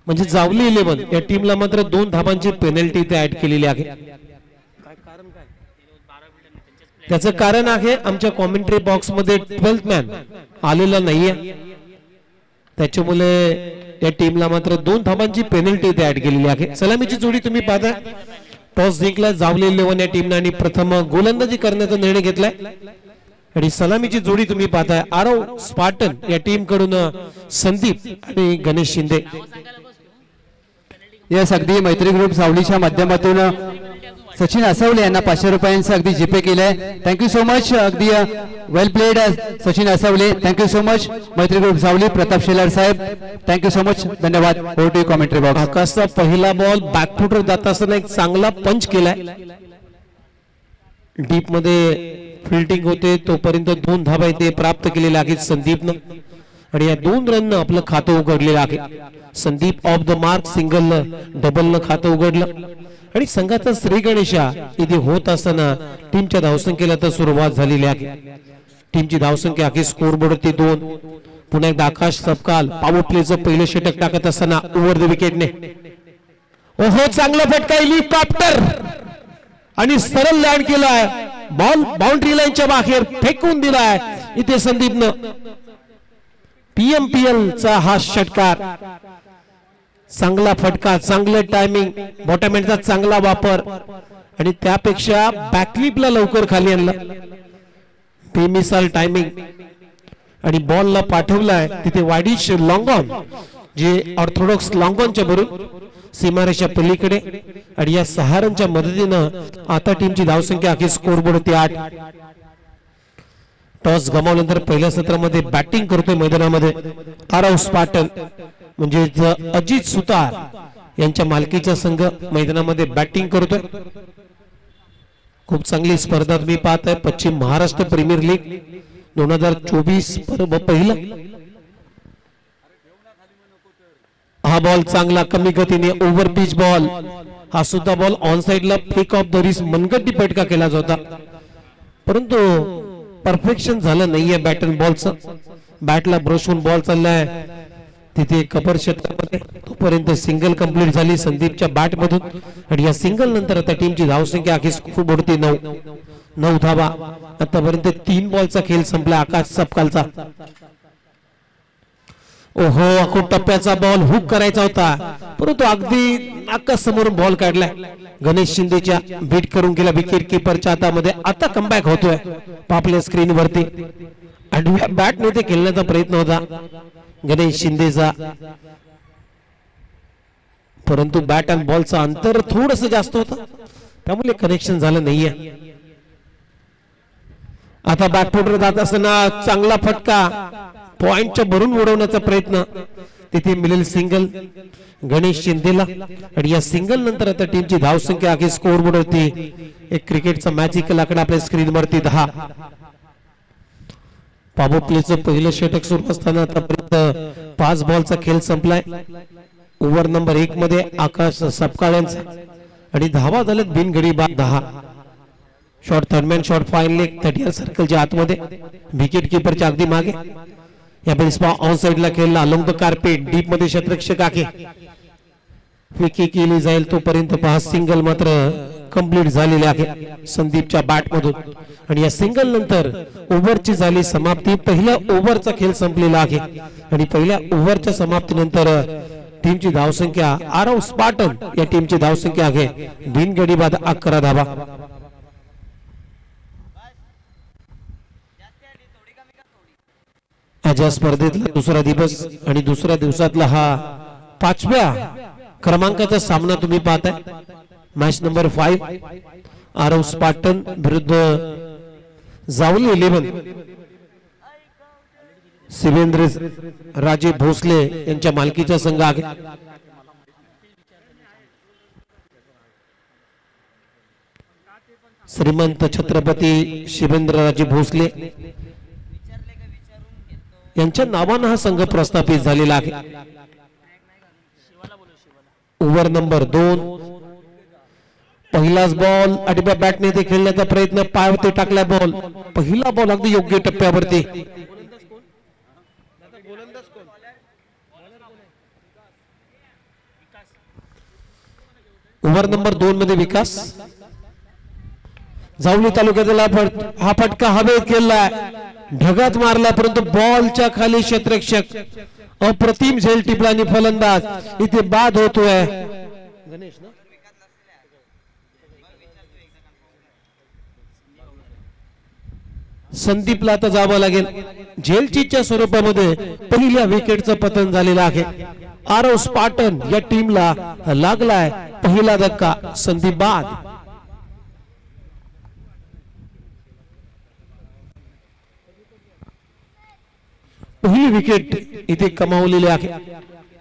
म्हणजे जावली 11 या टीमला मात्र 2 धाबांची पेनल्टी इथे ऍड केलेली आहे। त्याचं कारण आहे आमच्या कॉमेंट्री बॉक्स मध्ये 12th मॅन आलेला नाहीये, त्याच्यामुळे या टीमला मात्र 2 धाबांची पेनल्टी इथे ऍड केलेली आहे। सलामीची जोडी तुम्ही पाहता, टॉस जिंकला जावली 11 या टीमने आणि प्रथम गोलंदाजी करण्याचा निर्णय घेतलाय आणि सलामीची जोडी तुम्ही पाहताय आरव स्पार्टन या टीम कडून संदीप आणि गणेश शिंदे। यस, अगदी मैत्री ग्रुप सावलीच्या माध्यमातून सचिन असवले यांना 500 रुपयांचं अगदी जीपे केलंय। थँक्यू सो मच, अगदी well played Sachin Asawale, thank you so much. Maitri group Sawali Pratap Shelar साहेब, थँक्यू सो मच, धन्यवाद। Over to commentary box. आकाशचा पहिला बॉल बॅकफुटर जात असताना एक चांगला पंच केलाय, डीप मध्ये फिल्डिंग होते तोपर्यंत 2 धाबा इथे प्राप्त केलेल्या आहेत संदीपनं आणि या 2 रननं आपलं खातं उघडलेलं आहे। Sandeep off the mark single डबलनं खातं उघडलं आणि संघाचा श्री गणेशा इथे होत असताना टीमच्या धावसंख्येला तर सुरुवात झालेली आहे। टीमची धावसंख्या आहे स्कोरबोर्डवरती 2। पुन्हा एकदा आकाश सपकाल पॉवर प्लेचं पहिलं षटक टाकत असताना ओव्हर द विकेटने ओहो चांगला फटका हेलिकॉप्टर आणि सरळ लँड केलाय, बॉल बाउंड्री लाईनच्या बाहेर फेकून दिलाय इथे संदीपनं। पीएमपीएल चा हा षटकार, चांगला फटका, चांगलं टायमिंग, बॉटमहँडचा चांगला वापर आणि त्यापेक्षा बॅकलिपला लवकर खाली आणलं, बेमिसाल टायमिंग आणि बॉलला पाठवलाय तिथे वाईडिश लॉंग ऑन जे ऑर्थोडॉक्स लॉंग ऑनच्या बरोबर सीमारेषा पलीकडे आणि या 6 रनच्या मदतीनं आता टीमची धावसंख्या आहे स्कोरबोर्डवरती 8। टॉस गमावल्यानंतर पहिल्या सत्रामध्ये बॅटिंग करतोय मैदानामध्ये आरव स्पार्टन म्हणजे अजित सुतार यांच्या मालकीचा संघ मैदानामध्ये बॅटिंग करतोय। खूप चांगली स्पर्धा तुम्ही पाहताय, पश्चिम महाराष्ट्र प्रीमियर लीग 2024 पहिलं। हा बॉल चांगला कमी गतीने ओव्हर पिच बॉल, हा सुद्धा बॉल ऑन साइडला फेक ऑफ द रिस्ट मनगटी फटका केला होता, परंतु परफेक्शन झालं नाहीये बॅट अँड बॉलचं। बॅटला ब्रश होऊन बॉल चाललाय तिथे कपर क्षेत्रामध्ये, तोपर्यंत सिंगल कंप्लीट झाली संदीपच्या बॅट मधून आणि या सिंगल नंतर आता टीमची धावसंख्या आहे खूप मोठी 9 धावा। आतापर्यंत 3 बॉलचा खेळ संपला आकाश सपकालचा। ओहो अखूट टप्प्याचा बॉल हुक करायचा होता, परंतु अगदी नाकासमोरून बॉल काढलाय, गणेश शिंदेच्या बीट करून गेला विकेट किपरच्या हातामध्ये। आता कमबॅक होतोय आपल्या स्क्रीन वरती आणि बॅट मध्ये खेळण्याचा प्रयत्न होता गणेश शिंदेचा, परंतु बॅट अँड बॉलचं अंतर थोडंसं जास्त होतं त्यामुळे कनेक्शन झालं नाहीये। आता बॅकफुटर जात असताना चांगला फटका पॉइंटच्या भरून उडवण्याचा प्रयत्न, तिथे मिळेल सिंगल गणेश शिंदेला आणि या सिंगल नंतर आता टीमची धावसंख्या आहे स्कोरबोर्डवरती एक क्रिकेटचा मॅजिकल आकडा आपल्या स्क्रीनवरती 10। पॉवर प्लेचं पहिलं षटक सुरू असताना आतापर्यंत 5 बॉलचा खेळ संपलाय। ओव्हर नंबर 1 मध्ये आकाश सपकाळ यांचा आणि धावा झालेत बिनगडी बाद 10। Shot third man shot fine leg 30 सर्कलच्या आतमध्ये विकेट किपरच्या अगदी मागे। या बेल्सपा ऑन साइडला खेळला अलोंग द कार्पेट, डीप मध्ये क्षेत्ररक्षक आहे, फेकी केली जाईल तोपर्यंत 5 सिंगल मात्र कंप्लीट झालेले आहे संदीपच्या बॅट मधून आणि या सिंगल नंतर ओव्हरची झाली समाप्ती। पहिल्या ओव्हरचा खेळ संपलेला आहे आणि पहिल्या ओव्हरच्या समाप्तीनंतर टीमची धावसंख्या आरव स्पार्टन या टीमची धावसंख्या आहे बिनगडी बाद 11 धावा। आज या स्पर्धेतला दुसरा दिवस आणि दुसऱ्या दिवसातला हा 5व्या क्रमांकाचा सामना तुम्ही पाहताय। मॅच नंबर 5 आरव स्पार्टन विरुद्ध जावली 11 शिवेंद्र राजे भोसले यांच्या मालकीचा संघ आहे। श्रीमंत छत्रपती शिवेंद्र राजे भोसले यांच्या नावानं हा संघ प्रस्थापित झालेला आहे। ओव्हर नंबर 2 पहिलाच बॉल आडव्या बॅटने ते खेळण्याचा प्रयत्न, पायावरती टाकला बॉल, पहिला बॉल अगदी योग्य टप्प्यावरती। ओव्हर नंबर 2 मध्ये विकास जावली तालुक्यातील हा फटका हवेत केलाय, ढगात मारला, परंतु बॉलच्या खाली क्षेत्ररक्षक अप्रतिम झेल टिपला आणि फलंदाज इथे बाद होतोय. गणेश ना संदीपला आता जावं लागेल. झेलचीच्या स्वरूपामध्ये पहिल्या विकेटचं पतन झालेलं आहे. आरव स्पार्टन या टीमला लागलाय पहिला धक्का. संदीप बाद. पहिली विकेट इथे कमावलेली आहे.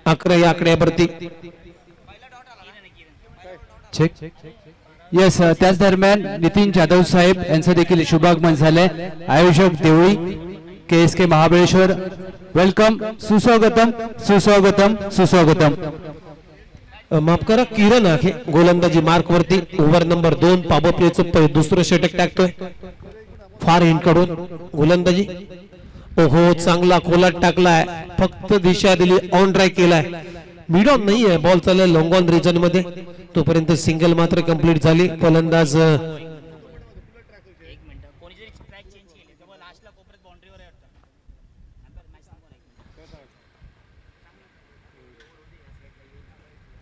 11 या आकड्यावरती. चेक. येस, त्याच दरम्यान नितीन जाधव साहेब यांचं देखील शुभागमन झालंय. आयोजक देवळी KSK महाबळेश्वर, वेलकम, सुस्वागतम सुस्वागतम सुस्वागतम. माफ करा, किरण आहे गोलंदाजी मार्क वरती. ओव्हर नंबर 2 पॉवर प्लेचं दुसरं षटक टाकतोय फार हिंड कडून. गोलंदाजी ओहो, चांगला कोलाट टाकलाय, फक्त दिशा दिली, ऑन ड्राईव्ह केलाय. मिड ऑन नाहीये, बॉल चाललाय लॉंग ऑन रिजन मध्ये. तोपर्यंत सिंगल मात्र कंप्लीट झाली. फलंदाज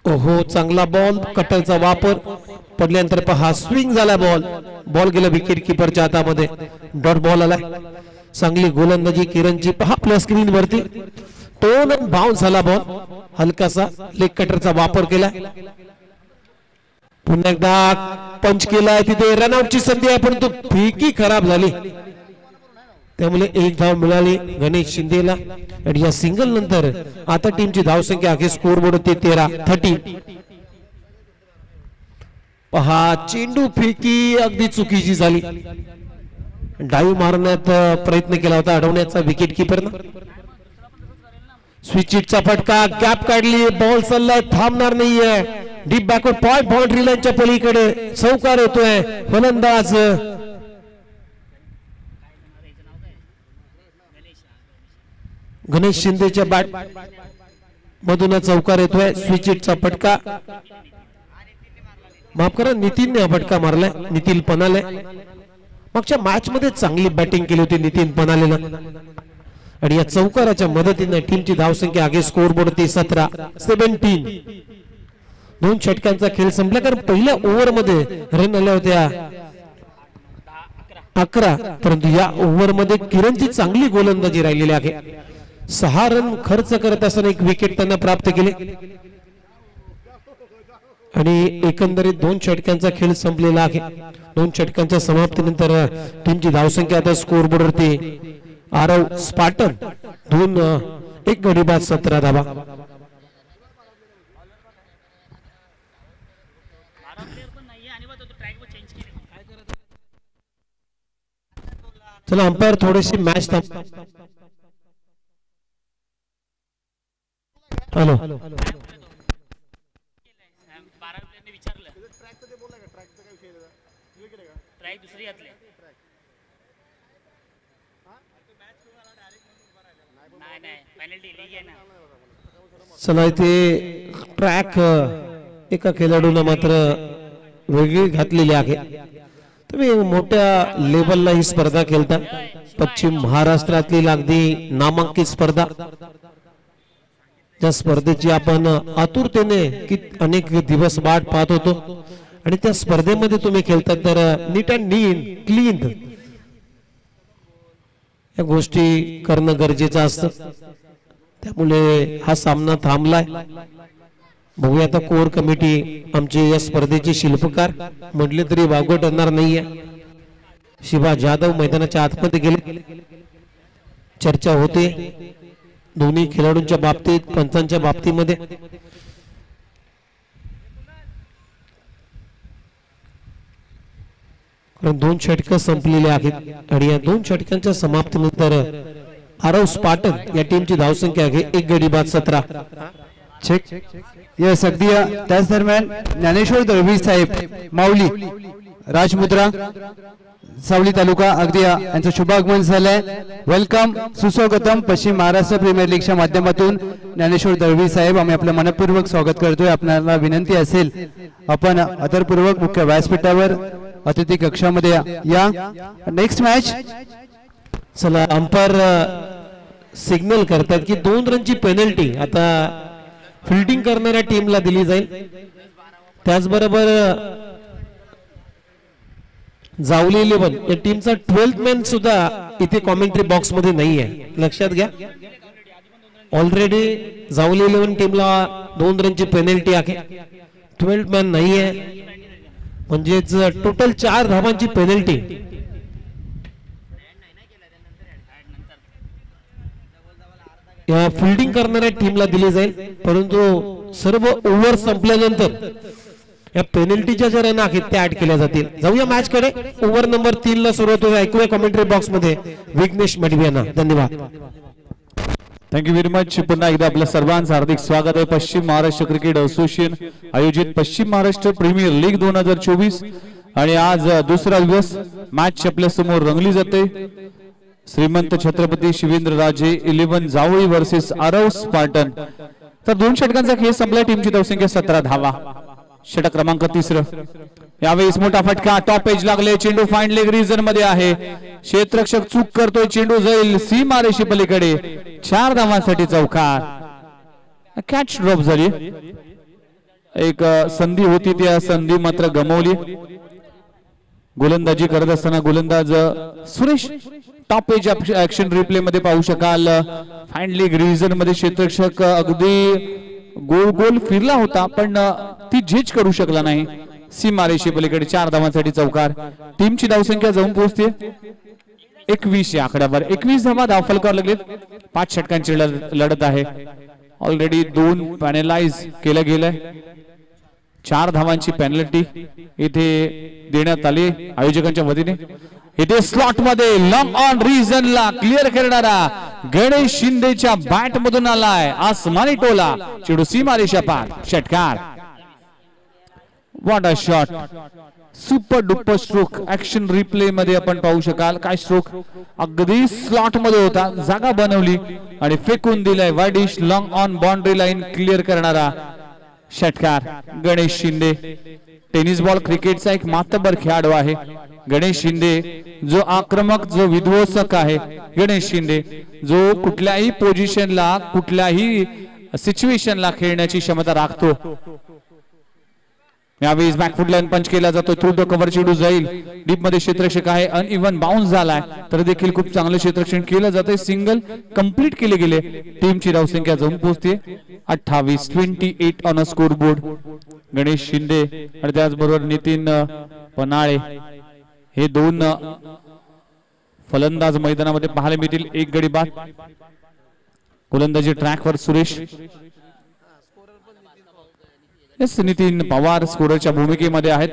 ओहो, चांगला बॉल, कटरचा वापर पडल्यानंतर पहा स्विंग झाला बॉल. बॉल गेला विकेट किपरच्या हातामध्ये. डॉट बॉल आलाय. चांगली गोलंदाजी किरणची पहा प्लस स्क्रीन वरती. टोन बाउन्स झाला बॉल, हलकासा लेग कटरचा वापर केला. पुन्हा एकदा पंच केलाय, तिथे रनआउटची संधी आहे परंतु फेकी खराब झाली, त्यामुळे एक धाव मिळाली गणेश शिंदेला. आणि या सिंगल नंतर आता टीमची धावसंख्या आहे स्कोर बोर्ड ते 13-30. पहा चेंडू फेकी अगदी चुकीची झाली. डाईव्ह मारण्यात प्रयत्न केला होता अडवण्याचा विकेट किपरनं. स्विच हिटचा फटका, गॅप काढली, बॉल चाललाय, थांबणार नाहीये. डीप बॅकवर्ड पॉइंट, बाउंड्री लाईनच्या पलीकडे चौकार येतोय. फलंदाज गणेश शिंदेच्या बॅट मधून चौकार येतोय. स्विच हिटचा फटका, माफ करा नितीनने हा फटका मारलाय. नितीन पनाले मागच्या मॅच मध्ये चांगली बॅटिंग केली होती नितीन पनालेनं. आणि या चौकाराच्या मदतीने टीमची धावसंख्या आगे स्कोर बोर्ड ते 17-17. 2 षटकांचा खेळ संपला, कारण पहिल्या ओव्हर मध्ये रन आल्या होत्या 11, परंतु या ओव्हर मध्ये किरणची चांगली गोलंदाजी राहिलेली आहे. 6 रन खर्च करत असताना 1 विकेट त्यांना प्राप्त केले. आणि एकंदरीत 2 षटकांचा खेळ संपलेला आहे. 2 षटकांच्या समाप्तीनंतर टीमची धावसंख्या आता स्कोर बोर्डवरती आरव स्पार्टन 1 गडी बाद 17 धावा. चला अंपायर थोडीशी मॅच थांब. हॅलो चला, इथे ट्रॅक एका खेळाडूला मात्र वेगळी घातलेली आहे. तुम्ही मोठ्या लेवलला ही स्पर्धा खेळता, पश्चिम महाराष्ट्रातली अगदी नामांकित स्पर्धा. त्या स्पर्धेची आपण आतुरतेने अनेक दिवस वाट पाहत होतो आणि त्या स्पर्धेमध्ये तुम्ही खेळतात तर नीट अँड क्लीन या गोष्टी करणं गरजेचं असतं. त्यामुळे हा सामना थांबलाय. बघूया आता कोर कमिटी आमचे या स्पर्धेचे शिल्पकार म्हटले तरी वावगं ठरणार नाहीये. शिवा जाधव मैदानाच्या आतमध्ये गेले. चर्चा होते दोन्ही खेळाडूंच्या बाबतीत, पंचांच्या बाबतीमध्ये. कारण 2 षटकं संपलेले आहेत आणि या 2 षटकांच्या समाप्तीनंतर आरव स्पार्टन या टीमची धावसंख्या आहे 1 गडी बाद 17. चेक यस अगदी त्याच दरम्यान ज्ञानेश्वर दळवी साहेब माऊली राजमुद्रा सावली तालुका अगदी यांचं शुभागमन झालंय. वेलकम सुस्वागतम पश्चिम महाराष्ट्र प्रीमियर लीगच्या माध्यमातून ज्ञानेश्वर दळवी साहेब आम्ही आपलं मनपूर्वक स्वागत करतोय. आपल्याला विनंती असेल आपण आदरपूर्वक मुख्य व्यासपीठावर अतिथी कक्षामध्ये या. नेक्स्ट मॅच चला अंपायर सिग्नल करतात की 2 रनची पेनल्टी आता फिल्डिंग करणाऱ्या टीमला दिली जाईल. त्याचबरोबर जावली 11 या टीमचा 12th मॅन सुद्धा इथे कॉमेंट्री बॉक्स मध्ये नाही आहे, लक्षात घ्या. ऑलरेडी जावली 11 टीमला 2 रनची पेनल्टी आहे, 12th मॅन नाही आहे, म्हणजेच टोटल 4 धावांची पेनल्टी या फिल्डिंग करणाऱ्या टीमला दिली जाईल. परंतु सर्व ओव्हर संपल्यानंतर या पेनल्टीच्या ज्या रन आहेत त्या ऍड केल्या जातील. जाऊया मॅच कडे. ओव्हर नंबर 3 ला सुरुवात होईल. ऐकूया कॉमेंट्री बॉक्स मध्ये विघ्नेश मडवी यांना. धन्यवाद. Thank you very much. पुन्हा एकदा आपल्या सर्वांचं हार्दिक स्वागत आहे. पश्चिम महाराष्ट्र क्रिकेट असोसिएशन आयोजित पश्चिम महाराष्ट्र प्रीमियर लीग 2024 आणि आज दुसरा दिवस मॅच आपल्या समोर रंगली जाते. श्रीमंत छत्रपती शिवेंद्रराजे 11 जावळी वर्सेस आरव स्पार्टन. तर 2 षटकांचा खेळ संपला. टीमची धावसंख्या 17 धावा. षटक क्रमांक 3. यावेळेस मोठा फटका टॉप एज लागले. चेंडू फाईन लेग रिजन मध्ये आहे. क्षेत्ररक्षक चूक करतोय. चेंडू जाईल सीमारेषे पलीकडे. 4 धावांसाठी चौकार. कॅच ड्रॉप झाली. एक संधी होती, त्या संधी मात्र गमावली. गोलंदाजी करत असताना गोलंदाज Suresh top edge action replay मध्ये पाहू शकाल. फाईन लेग रिजन मध्ये क्षेत्ररक्षक अगदी गोल गोल फिरला होता पण ती झेज करू शकला नाही. सीमारेषे पलीकडे 4 धावांसाठी चौकार. टीमची धावसंख्या जाऊन पोहोचते 21 या आकड्यावर. 21 धावा धाव फलकावर लागलेत. 5 षटकांची लढत आहे. ऑलरेडी 2 पॅनलाइज केलं गेलंय. 4 धावांची पेनल्टी इथे देण्यात आली आयोजकांच्या वतीने. इथे स्लॉट मध्ये लॉंग ऑन रिजनला क्लिअर करणारा गणेश शिंदेच्या बॅट मधून आलाय आसमानी टोला. चेंडू सीमारेषा पार. षटकार. What a shot. Super duper stroke action replay मध्ये आपण पाहू शकाल. काय स्ट्रोक. अगदी स्लॉट मध्ये होता, जागा बनवली आणि फेकून दिलाय. Widish long on boundary line clear करणारा षटकार. गणेश शिंदे टेनिस बॉल क्रिकेटचा एक मातबर खेळाडू आहे. गणेश शिंदे जो आक्रमक, जो विध्वंसक आहे. गणेश शिंदे जो कुठल्याही पोझिशनला कुठल्याही सिच्युएशनला खेळण्याची क्षमता राखतो. यावेळी बॅकफुट लाईन पंच केला जातो. थ्रू द कव्हर चेंडू जाईल. डीप मध्ये क्षेत्ररक्षक आहे. अनइव्हन बाउन्स झालाय तर देखील खूप चांगलं क्षेत्ररक्षण केलं जाते. सिंगल कंप्लीट केले गेले. टीमची धावसंख्या जाऊन पोहोचते 28. 28 on a score board. Ganesh Shinde आणि त्याचबरोबर नितीन पनाळे हे 2 फलंदाज मैदानामध्ये पाहायला मिळतील. 1 गडी बाद. गोलंदाजी ट्रॅकवर सुरेश. नितीन पवार स्कोररच्या भूमिकेमध्ये आहेत.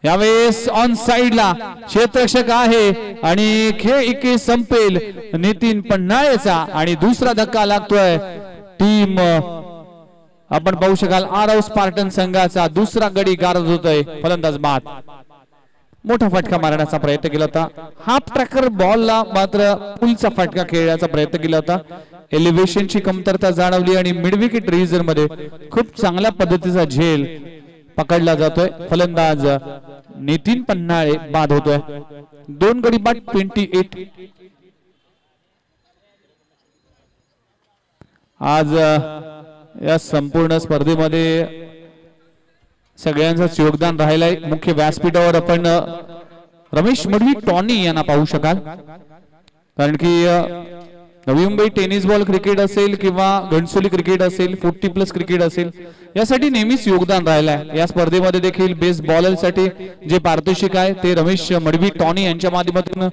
यावेळेस ऑन साइडला क्षेत्ररक्षक आहे आणि खेळ इके संपेल नितीन पन्हाळेचा आणि दुसरा धक्का लागतोय. टीम आपण पाहू शकाल आरव स्पार्टन संघाचा दुसरा गडी गारद होतोय. फलंदाज बाद. मोठा फटका मारण्याचा प्रयत्न केला होता. हाफ ट्रॅकर बॉलला मात्र पुलचा फटका खेळण्याचा प्रयत्न केला होता. एलिव्हेशनची कमतरता जाणवली आणि मिड विकेट रिजन मध्ये खूप चांगल्या पद्धतीचा झेल पकडला जातोय. फलंदाज नितीन पन्हाळे बाद होतोय. 2 गडी बाद. 28. आज या संपूर्ण स्पर्धेमध्ये सगळ्यांचंच योगदान राहिलंय. मुख्य व्यासपीठावर आपण रमेश मडवी टॉनी यांना पाहू शकाल. कारण की Navi Mumbai tennis ball cricket असेल किंवा घणसोली क्रिकेट असेल, 40+ क्रिकेट असेल, यासाठी नेहमीच योगदान राहिलंय. या स्पर्धेमध्ये देखील बेस्ट बॉलर साठी जे पारितोषिक आहे ते रमेश मडवी टॉनी यांच्या माध्यमातून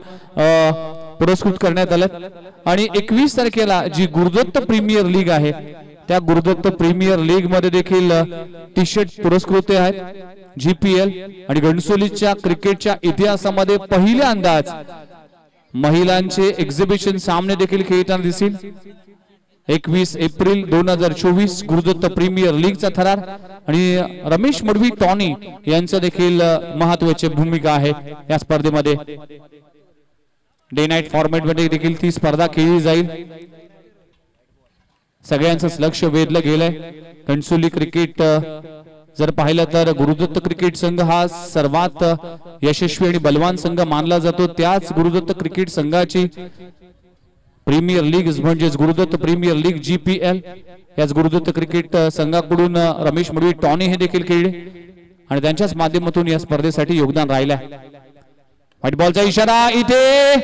पुरस्कृत करण्यात आलं. आणि 21 तारखेला जी गुरुदत्त प्रीमियर लीग आहे त्या गुरुदत्त प्रीमियर लीग मध्ये देखील टी शर्ट पुरस्कृत आहेत. GPL आणि घणसोलीच्या क्रिकेटच्या इतिहासामध्ये पहिल्यांदाच महिलांचे एक्झिबिशन सामने देखील खेळताना दिसतील. 21 एप्रिल 2024 गुरुदत्त प्रीमियर लीगचा थरार आणि रमेश मडवी टॉनी यांचं देखील महत्त्वाची भूमिका आहे या स्पर्धेमध्ये. डे नाईट फॉर्मॅट मध्ये देखील ती स्पर्धा खेळली जाईल. सगळ्यांचंच लक्ष वेधलं गेलंय. कणसोली क्रिकेट जर पाहिलं तर गुरुदत्त क्रिकेट संघ हा सर्वात यशस्वी आणि बलवान संघ मानला जातो. त्याच गुरुदत्त क्रिकेट संघाची प्रीमियर लीग म्हणजेच गुरुदत्त प्रीमियर लीग GPL याच गुरुदत्त क्रिकेट संघाकडून रमेश मडवी टॉनी हे देखील खेळले आणि त्यांच्याच माध्यमातून या स्पर्धेसाठी योगदान राहिलंय. व्हाईट बॉलचा इशारा, इथे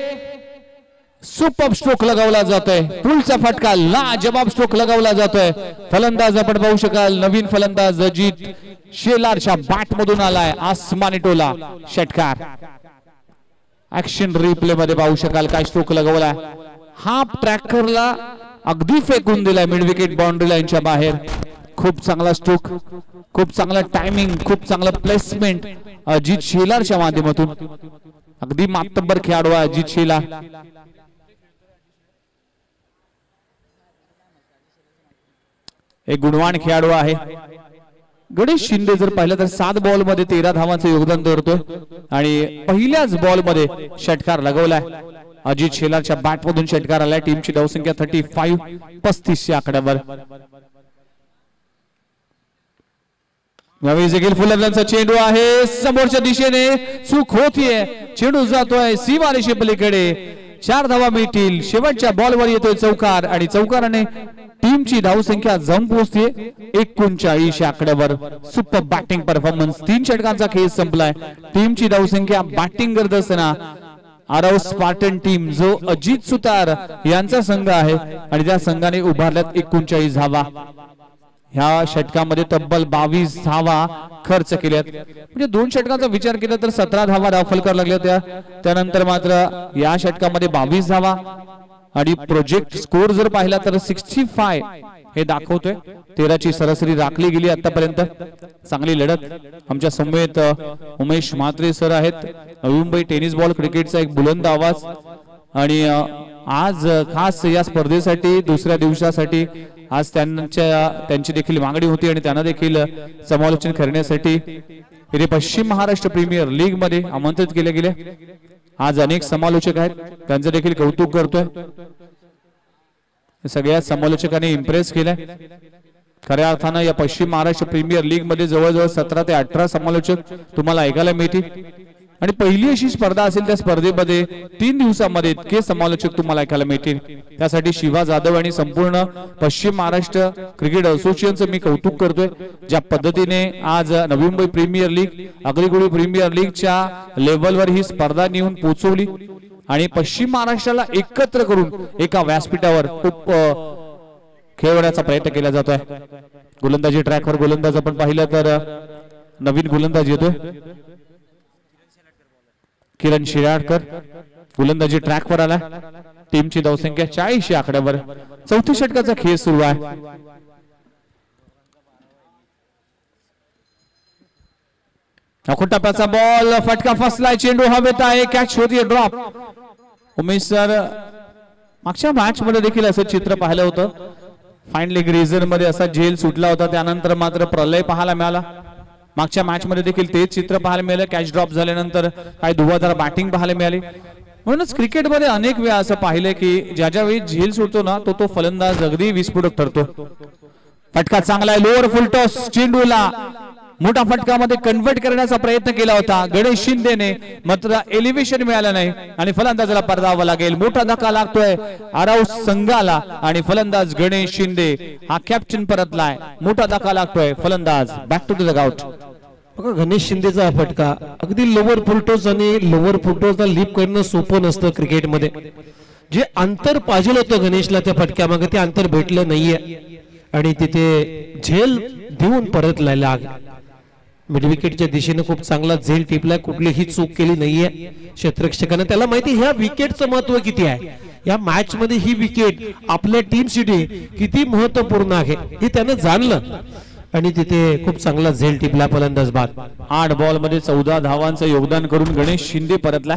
सुपर स्ट्रोक लगावला जातोय. पुलचा फटका, लाजवाब स्ट्रोक लगावला जातोय. फलंदाज आपण पाहू शकाल, नवीन फलंदाज अजित शेलारच्या बॅट मधून आलाय. आसमानी टोला षटकार. ऍक्शन रिप्ले मध्ये पाहू शकाल काय स्ट्रोक लगावलाय. हाफ ट्रॅकरला अगदी फेकून दिलाय मिड विकेट बाउंड्री लाईनच्या बाहेर. खूप चांगला स्ट्रोक, खूप चांगला टायमिंग, खूप चांगला प्लेसमेंट अजित शेलारच्या माध्यमातून. अगदी मातब्बर खेळाडू आहे अजित शेलार. एक गुणवान खेळाडू आहे. गणेश शिंदे जर पाहिलं तर 7 बॉल मध्ये 13 धावांचं योगदान करतोय आणि पहिल्याच बॉल मध्ये षटकार लगवलाय. अजित शेलारच्या बॅट मधून षटकार आलाय. टीमची धावसंख्या 35 या आकड्यावर. फुलंदाजांचा चेंडू आहे, समोरच्या दिशेने चूक होतीये. चेंडू जातोय सीमारेषे पलीकडे. 4 धावा मिळतील. शेवटच्या बॉलवर येतोय चौकार आणि चौकाराने टीमची धावसंख्या जाऊन पोहोचते 39 आकड्यावर. Super batting performance. 3 षटकांचा खेळ संपलाय. टीमची धावसंख्या बॅटिंग करत असताना आरव स्पार्टन टीम जो अजित सुतार यांचा संघ आहे आणि त्या संघाने उभारल्यात 39 धावा. ह्या षटकामध्ये तब्बल 22 धावा खर्च केल्यात. म्हणजे 2 षटकांचा विचार केला तर 17 धावा दाखल लागल्या होत्या. त्यानंतर मात्र या षटकामध्ये 22 धावा आणि प्रोजेक्ट स्कोर जर पाहिला तर 65 हे दाखवतोय. 13ची सरासरी राखली गेली आतापर्यंत. चांगली लढत. आमच्या समवेत उमेश म्हात्रे सर आहेत. नवी मुंबई टेनिस बॉल क्रिकेटचा एक बुलंद आवाज आणि आज खास या स्पर्धेसाठी दुसऱ्या दिवसासाठी आज त्यांची देखील मागणी होती आणि त्यांना देखील समालोचन करण्यासाठी इथे पश्चिम महाराष्ट्र प्रीमियर लीग मध्ये आमंत्रित केले गेले. आज अनेक समालोचक आहेत, त्यांचं देखील कौतुक करतोय. सगळ्या समालोचकांनी इम्प्रेस केलंय. खऱ्या अर्थानं या पश्चिम महाराष्ट्र प्रीमियर लीग मध्ये जवळजवळ 17 ते 18 समालोचक तुम्हाला ऐकायला मिळतील आणि पहिली अशी स्पर्धा असेल त्या स्पर्धेमध्ये 3 दिवसांमध्ये इतके समालोचक तुम्हाला ऐकायला मिळतील. त्यासाठी शिवा जाधव आणि संपूर्ण पश्चिम महाराष्ट्र क्रिकेट असोसिएशनचं मी कौतुक करतोय. ज्या पद्धतीने आज Navi Mumbai premier league अग्रिगोळी premier लीगच्या लेवलवर ही स्पर्धा नेऊन पोहोचवली आणि पश्चिम महाराष्ट्राला एकत्र करून एका व्यासपीठावर खूप खेळवण्याचा प्रयत्न केला जातोय. गोलंदाजी ट्रॅकवर गोलंदाज आपण पाहिलं तर नवीन गोलंदाज येतोय किरण शिराडकर. गोलंदाजी ट्रॅकवर आला. टीमची धावसंख्या 40 या आकड्यावर. 4थ्या षटकाचा खेळ सुरू आहे. टप्प्याचा बॉल, फटका फसलाय. चेंडू हवेत आहे. कॅच होतीये, ड्रॉप. उमेश सर मागच्या मॅच मध्ये देखील असं चित्र पाहिलं होतं. फायनली ग्रीझर मध्ये असा झेल सुटला होता. त्यानंतर मात्र प्रलय पाहायला मिळाला. मागच्या मॅच मध्ये देखील तेच चित्र पाहायला मिळालं. कॅच ड्रॉप झाल्यानंतर काही धुवाधार बॅटिंग पाहायला मिळाली. म्हणूनच क्रिकेटमध्ये अनेक वेळा असं पाहिलंय की ज्या वेळी झेल सुटतो ना तो फलंदाज अगदी विस्फोटक ठरतो. फटका चांगला आहे. लोअर फुल टॉस. चेंडूला मोठा फटकामध्ये कन्वर्ट करण्याचा प्रयत्न केला होता गणेश शिंदेने, मात्र एलिव्हेशन मिळालं नाही आणि फलंदाजाला परतावा लागेल. मोठा धक्का लागतोय आरव संघाला आणि फलंदाज गणेश शिंदे हा कॅप्टन परतलाय. मोठा धक्का लागतोय. फलंदाज बॅक टू द डगआउट. बघा गणेश शिंदेचा फटका अगदी लोअर फुलटॉस आणि लोअर फुलटॉसला लीप करणं सोपं नसतं क्रिकेटमध्ये. जे अंतर पाहिजे होतं गणेशला त्या फटक्यामागे ते अंतर भेटलं नाहीये आणि तिथे झेल देऊन परतलाय. मिड विकेटच्या दिशेने खूप चांगला झेल टिपलाय. कुठलीही चूक केली नाहीये क्षेत्ररक्षकाने. त्याला माहिती ह्या विकेटचं महत्व किती आहे. या मॅच मध्ये ही विकेट आपल्या टीमसाठी किती महत्वपूर्ण आहे हे त्याने जाणलं आणि तिथे खूप चांगला झेल टिपला फलंदाज बाद. 8 बॉल मध्ये 14 धावांचं योगदान करून गणेश शिंदे परतला.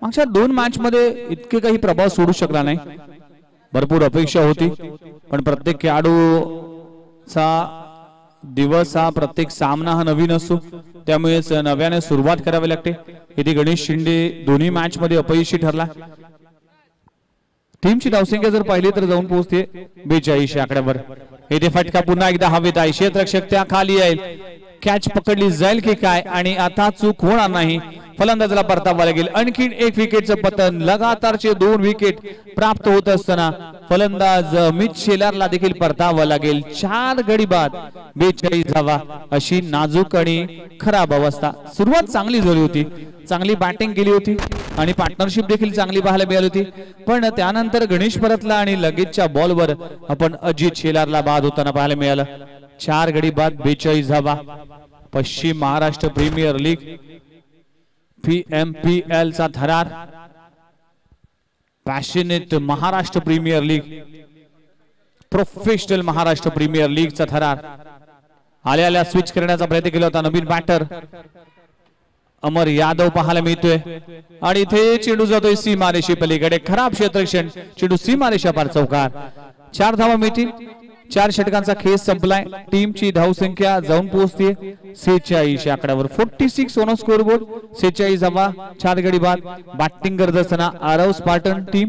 मागच्या 2 मॅच मध्ये इतके काही प्रभाव सोडू शकला नाही. भरपूर अपेक्षा होती, पण प्रत्येक खेळाडूचा दिवस हा, प्रत्येक सामना हा नवीन असतो, त्यामुळेच नव्याने सुरुवात करावी लागते. इथे गणेश शिंदे दोन्ही मॅच मध्ये अपयशी ठरला. टीमची धावसंख्या जर पाहिली तर जाऊन पोहोचते 42 आकड्यावर. इथे फटका पुन्हा एकदा हवेत आहे, क्षेत्ररक्षक त्या खाली येईल, कॅच पकडली जाईल की काय, आणि आता चूक होणार नाही, फलंदाजाला परतावा लागेल. आणखीन एक विकेटचं पतन, लगातारचे 2 विकेट प्राप्त होत असताना फलंदाज मिच शेलारला देखील परतावा लागेल. 4 गडी बाद 42 धावा, अशी नाजूक आणि खराब अवस्था. सुरुवात चांगली झाली होती, चांगली बॅटिंग केली होती आणि पार्टनरशिप देखील चांगली पाहायला मिळाली होती, पण त्यानंतर गणेश परतला आणि लगेचच्या बॉलवर आपण अजित शेलारला बाद होताना पाहायला मिळालं. 4 गडी बाद 42 धावा. पश्चिम महाराष्ट्र प्रीमियर लीग PMPL चा थरार, passionate Maharashtra premier league, professional Maharashtra premier league चा थरार. आल्या स्विच करण्याचा प्रयत्न केला होता नवीन बॅटर अमर यादव पाहायला मिळतोय, आणि इथे चेंडू जातोय सीमारेषे पलीकडे. खराब क्षेत्ररक्षण, चेंडू सीमारेषा पार चौकार. 4 धावा मिळतील. 4 षटकांचा खेळ संपलाय. टीमची धावसंख्या जाऊन पोहोचते 46 आकड्यावर. 46 ऑन स्कोरबोर्ड. 46 धावा, 4 गडी बाद. बॅटिंग करत असताना आरव स्पार्टन टीम.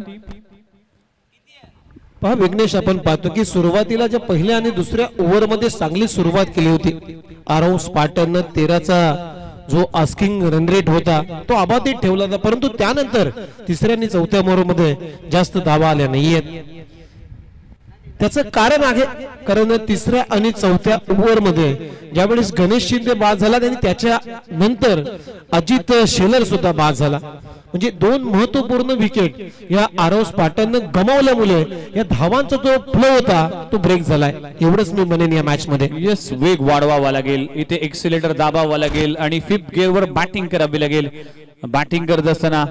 पहा विघ्नेश, आपण पाहतो की सुरुवातीला ज्या पहिल्या आणि दुसऱ्या ओव्हरमध्ये चांगली सुरुवात केली होती आरव स्पार्टननं. 13चा जो आस्किंग रन रेट होता तो अबाधित ठेवला होता, परंतु त्यानंतर तिसऱ्या आणि चौथ्या ओव्हरमध्ये जास्त धावा आल्या नाहीयेत. त्याचं कारण आहे, कारण तिसऱ्या आणि चौथ्या ओव्हरमध्ये ज्यावेळेस गणेश शिंदे बाद झाला आणि त्याच्या नंतर अजित शेलर सुद्धा बाद झाला, म्हणजे 2 महत्वपूर्ण विकेट या आरव स्पार्टननं गमावल्यामुळे या धावांचा जो फ्लो होता तो ब्रेक झालाय. एवढंच मी म्हणेन या मॅच मध्ये. यस, वेग वाढवावा लागेल, इथे एक्सिलेटर दाबावा लागेल आणि 5th गिअरवर बॅटिंग करावी लागेल. बॅटिंग करत असताना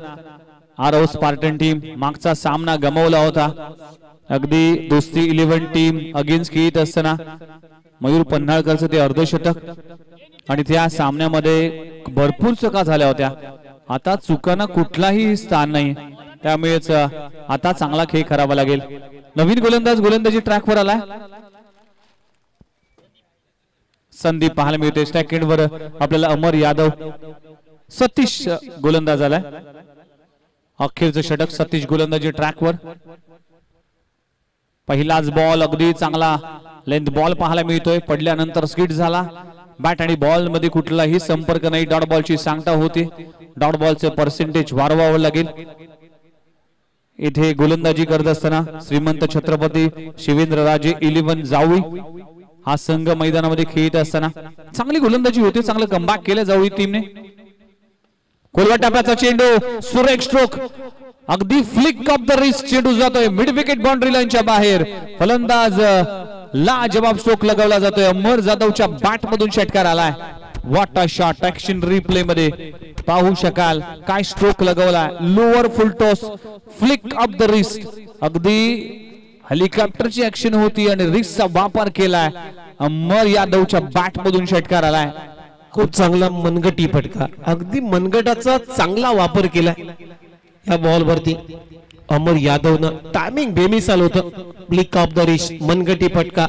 आरव स्पार्टन टीम मागचा सामना गमावला होता. अगदी दोस्ती 11 टीम अगेन्स्ट खेळत असताना मयूर पन्हाळकरचं ते अर्धशतक, आणि त्या सामन्यामध्ये भरपूर चुका झाल्या होत्या. आता चुकांना कुठलाही स्थान नाही, त्यामुळेच आता चांगला खेळ करावा लागेल. नवीन गोलंदाजी ट्रॅकवर आलाय. संदीप पाहायला मिळते. सेकंडवर आपल्याला अमर यादव. सतीश गोलंदाज आलाय. अखेरचं षटक सतीश गोलंदाजी ट्रॅकवर. पहिलाच बॉल अगदी चांगला लेंथ बॉल पाहायला मिळतोय. पडल्यानंतर स्किट झाला. बॅट आणि बॉल मध्ये कुठलाही संपर्क नाही. डॉट बॉलची सांगता होती. डॉट बॉलचे पर्सेंटेज वाढवावं लागेल. इथे गोलंदाजी करत असताना श्रीमंत छत्रपती शिवेंद्रराजे 11 जावळी हा संघ मैदानामध्ये खेळत असताना चांगली गोलंदाजी होते. चांगलं कमबॅक केलं जावळी टीमने. कोलवा टप्प्याचा चेंडू, सुरेख स्ट्रोक, अगदी फ्लिक ऑफ द रिस्ट चेंडू जातोय मिड विकेट बाउंड्री लाईनच्या बाहेर. फलंदाज लाजवाब स्ट्रोक लगावला जातोय. अमर जाधवच्या बॅट मधून षटकार आलाय. What a shot. Action replay मध्ये पाहू शकाल काय स्ट्रोक लगवला. Lower full toss, flick of the wrist, अगदी हेलिकॉप्टरची ऍक्शन होती आणि रिस्टचा वापर केलाय. अमर यादवच्या बॅट मधून षटकार आलाय. खूप चांगला मनगटी फटका, अगदी मनगटाचा चांगला वापर केलाय या बॉल वरती. अमर यादवनं टायमिंग बेमिसाल होतं. फ्लिक ऑफ द रिस्ट, मनगटी फटका.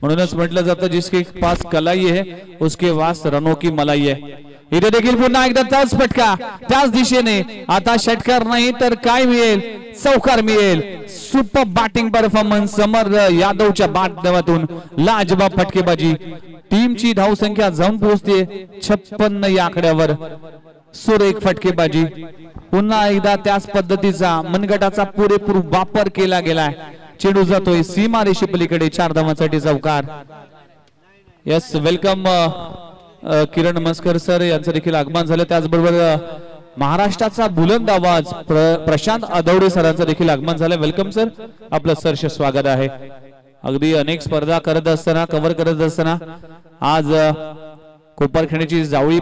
म्हणूनच म्हटलं जातं जिसके पास कलाई है उसके पास रनों की मलाई है. इथे देखील पुन्हा एकदा त्याच फटका त्याच दिशेने. आता षटकार नाही तर काय मिळेल, चौकार मिळेल. सुपर बॅटिंग परफॉर्मन्स अमर यादवच्या माध्यमातून. लाजवाब फटकेबाजी. टीमची धावसंख्या जाऊन पोहोचते 56 या आकड्यावर. सुरेख फटकेबाजी. पुन्हा एकदा त्याच पद्धतीचा मनगटाचा पुरेपूर वापर केला गेलाय. चेंडू जातोय सीमारेषे पलीकडे. 4 धावांसाठी चौकार. यस, वेलकम किरण मस्कर सर यांचं देखील आगमन झालं. त्याचबरोबर महाराष्ट्राचा बुलंद आवाज प्रशांत आदवडे सरांचं देखील आगमन झालं. वेलकम सर, आपलं सहर्ष स्वागत आहे. अगदी अनेक स्पर्धा करत असताना, कव्हर करत असताना आज कोपरखैरण्याची Javali